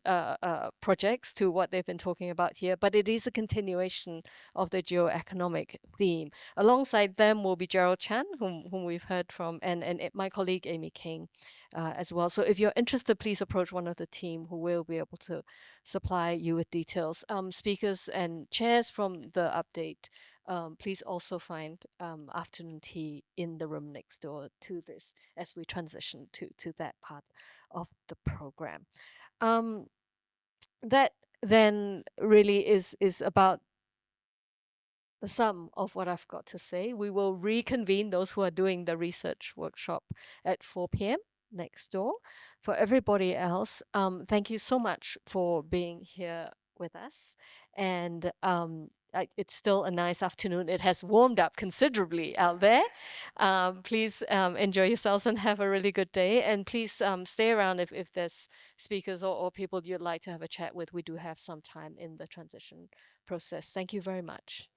projects to what they've been talking about here. But it is a continuation of the geo-economic theme. Alongside them will be Gerald Chan, whom we've heard from, and my colleague Amy King as well. So if you're interested, please approach one of the team who will be able to supply you with details. Speakers and chairs from the update, please also find afternoon tea in the room next door to this as we transition to that part of the program. That then really is about the sum of what I've got to say. We will reconvene those who are doing the research workshop at 4 p.m. next door. For everybody else, thank you so much for being here with us. And it's still a nice afternoon. It has warmed up considerably out there. Please enjoy yourselves and have a really good day. And please stay around if there's speakers or people you'd like to have a chat with. We do have some time in the transition process. Thank you very much.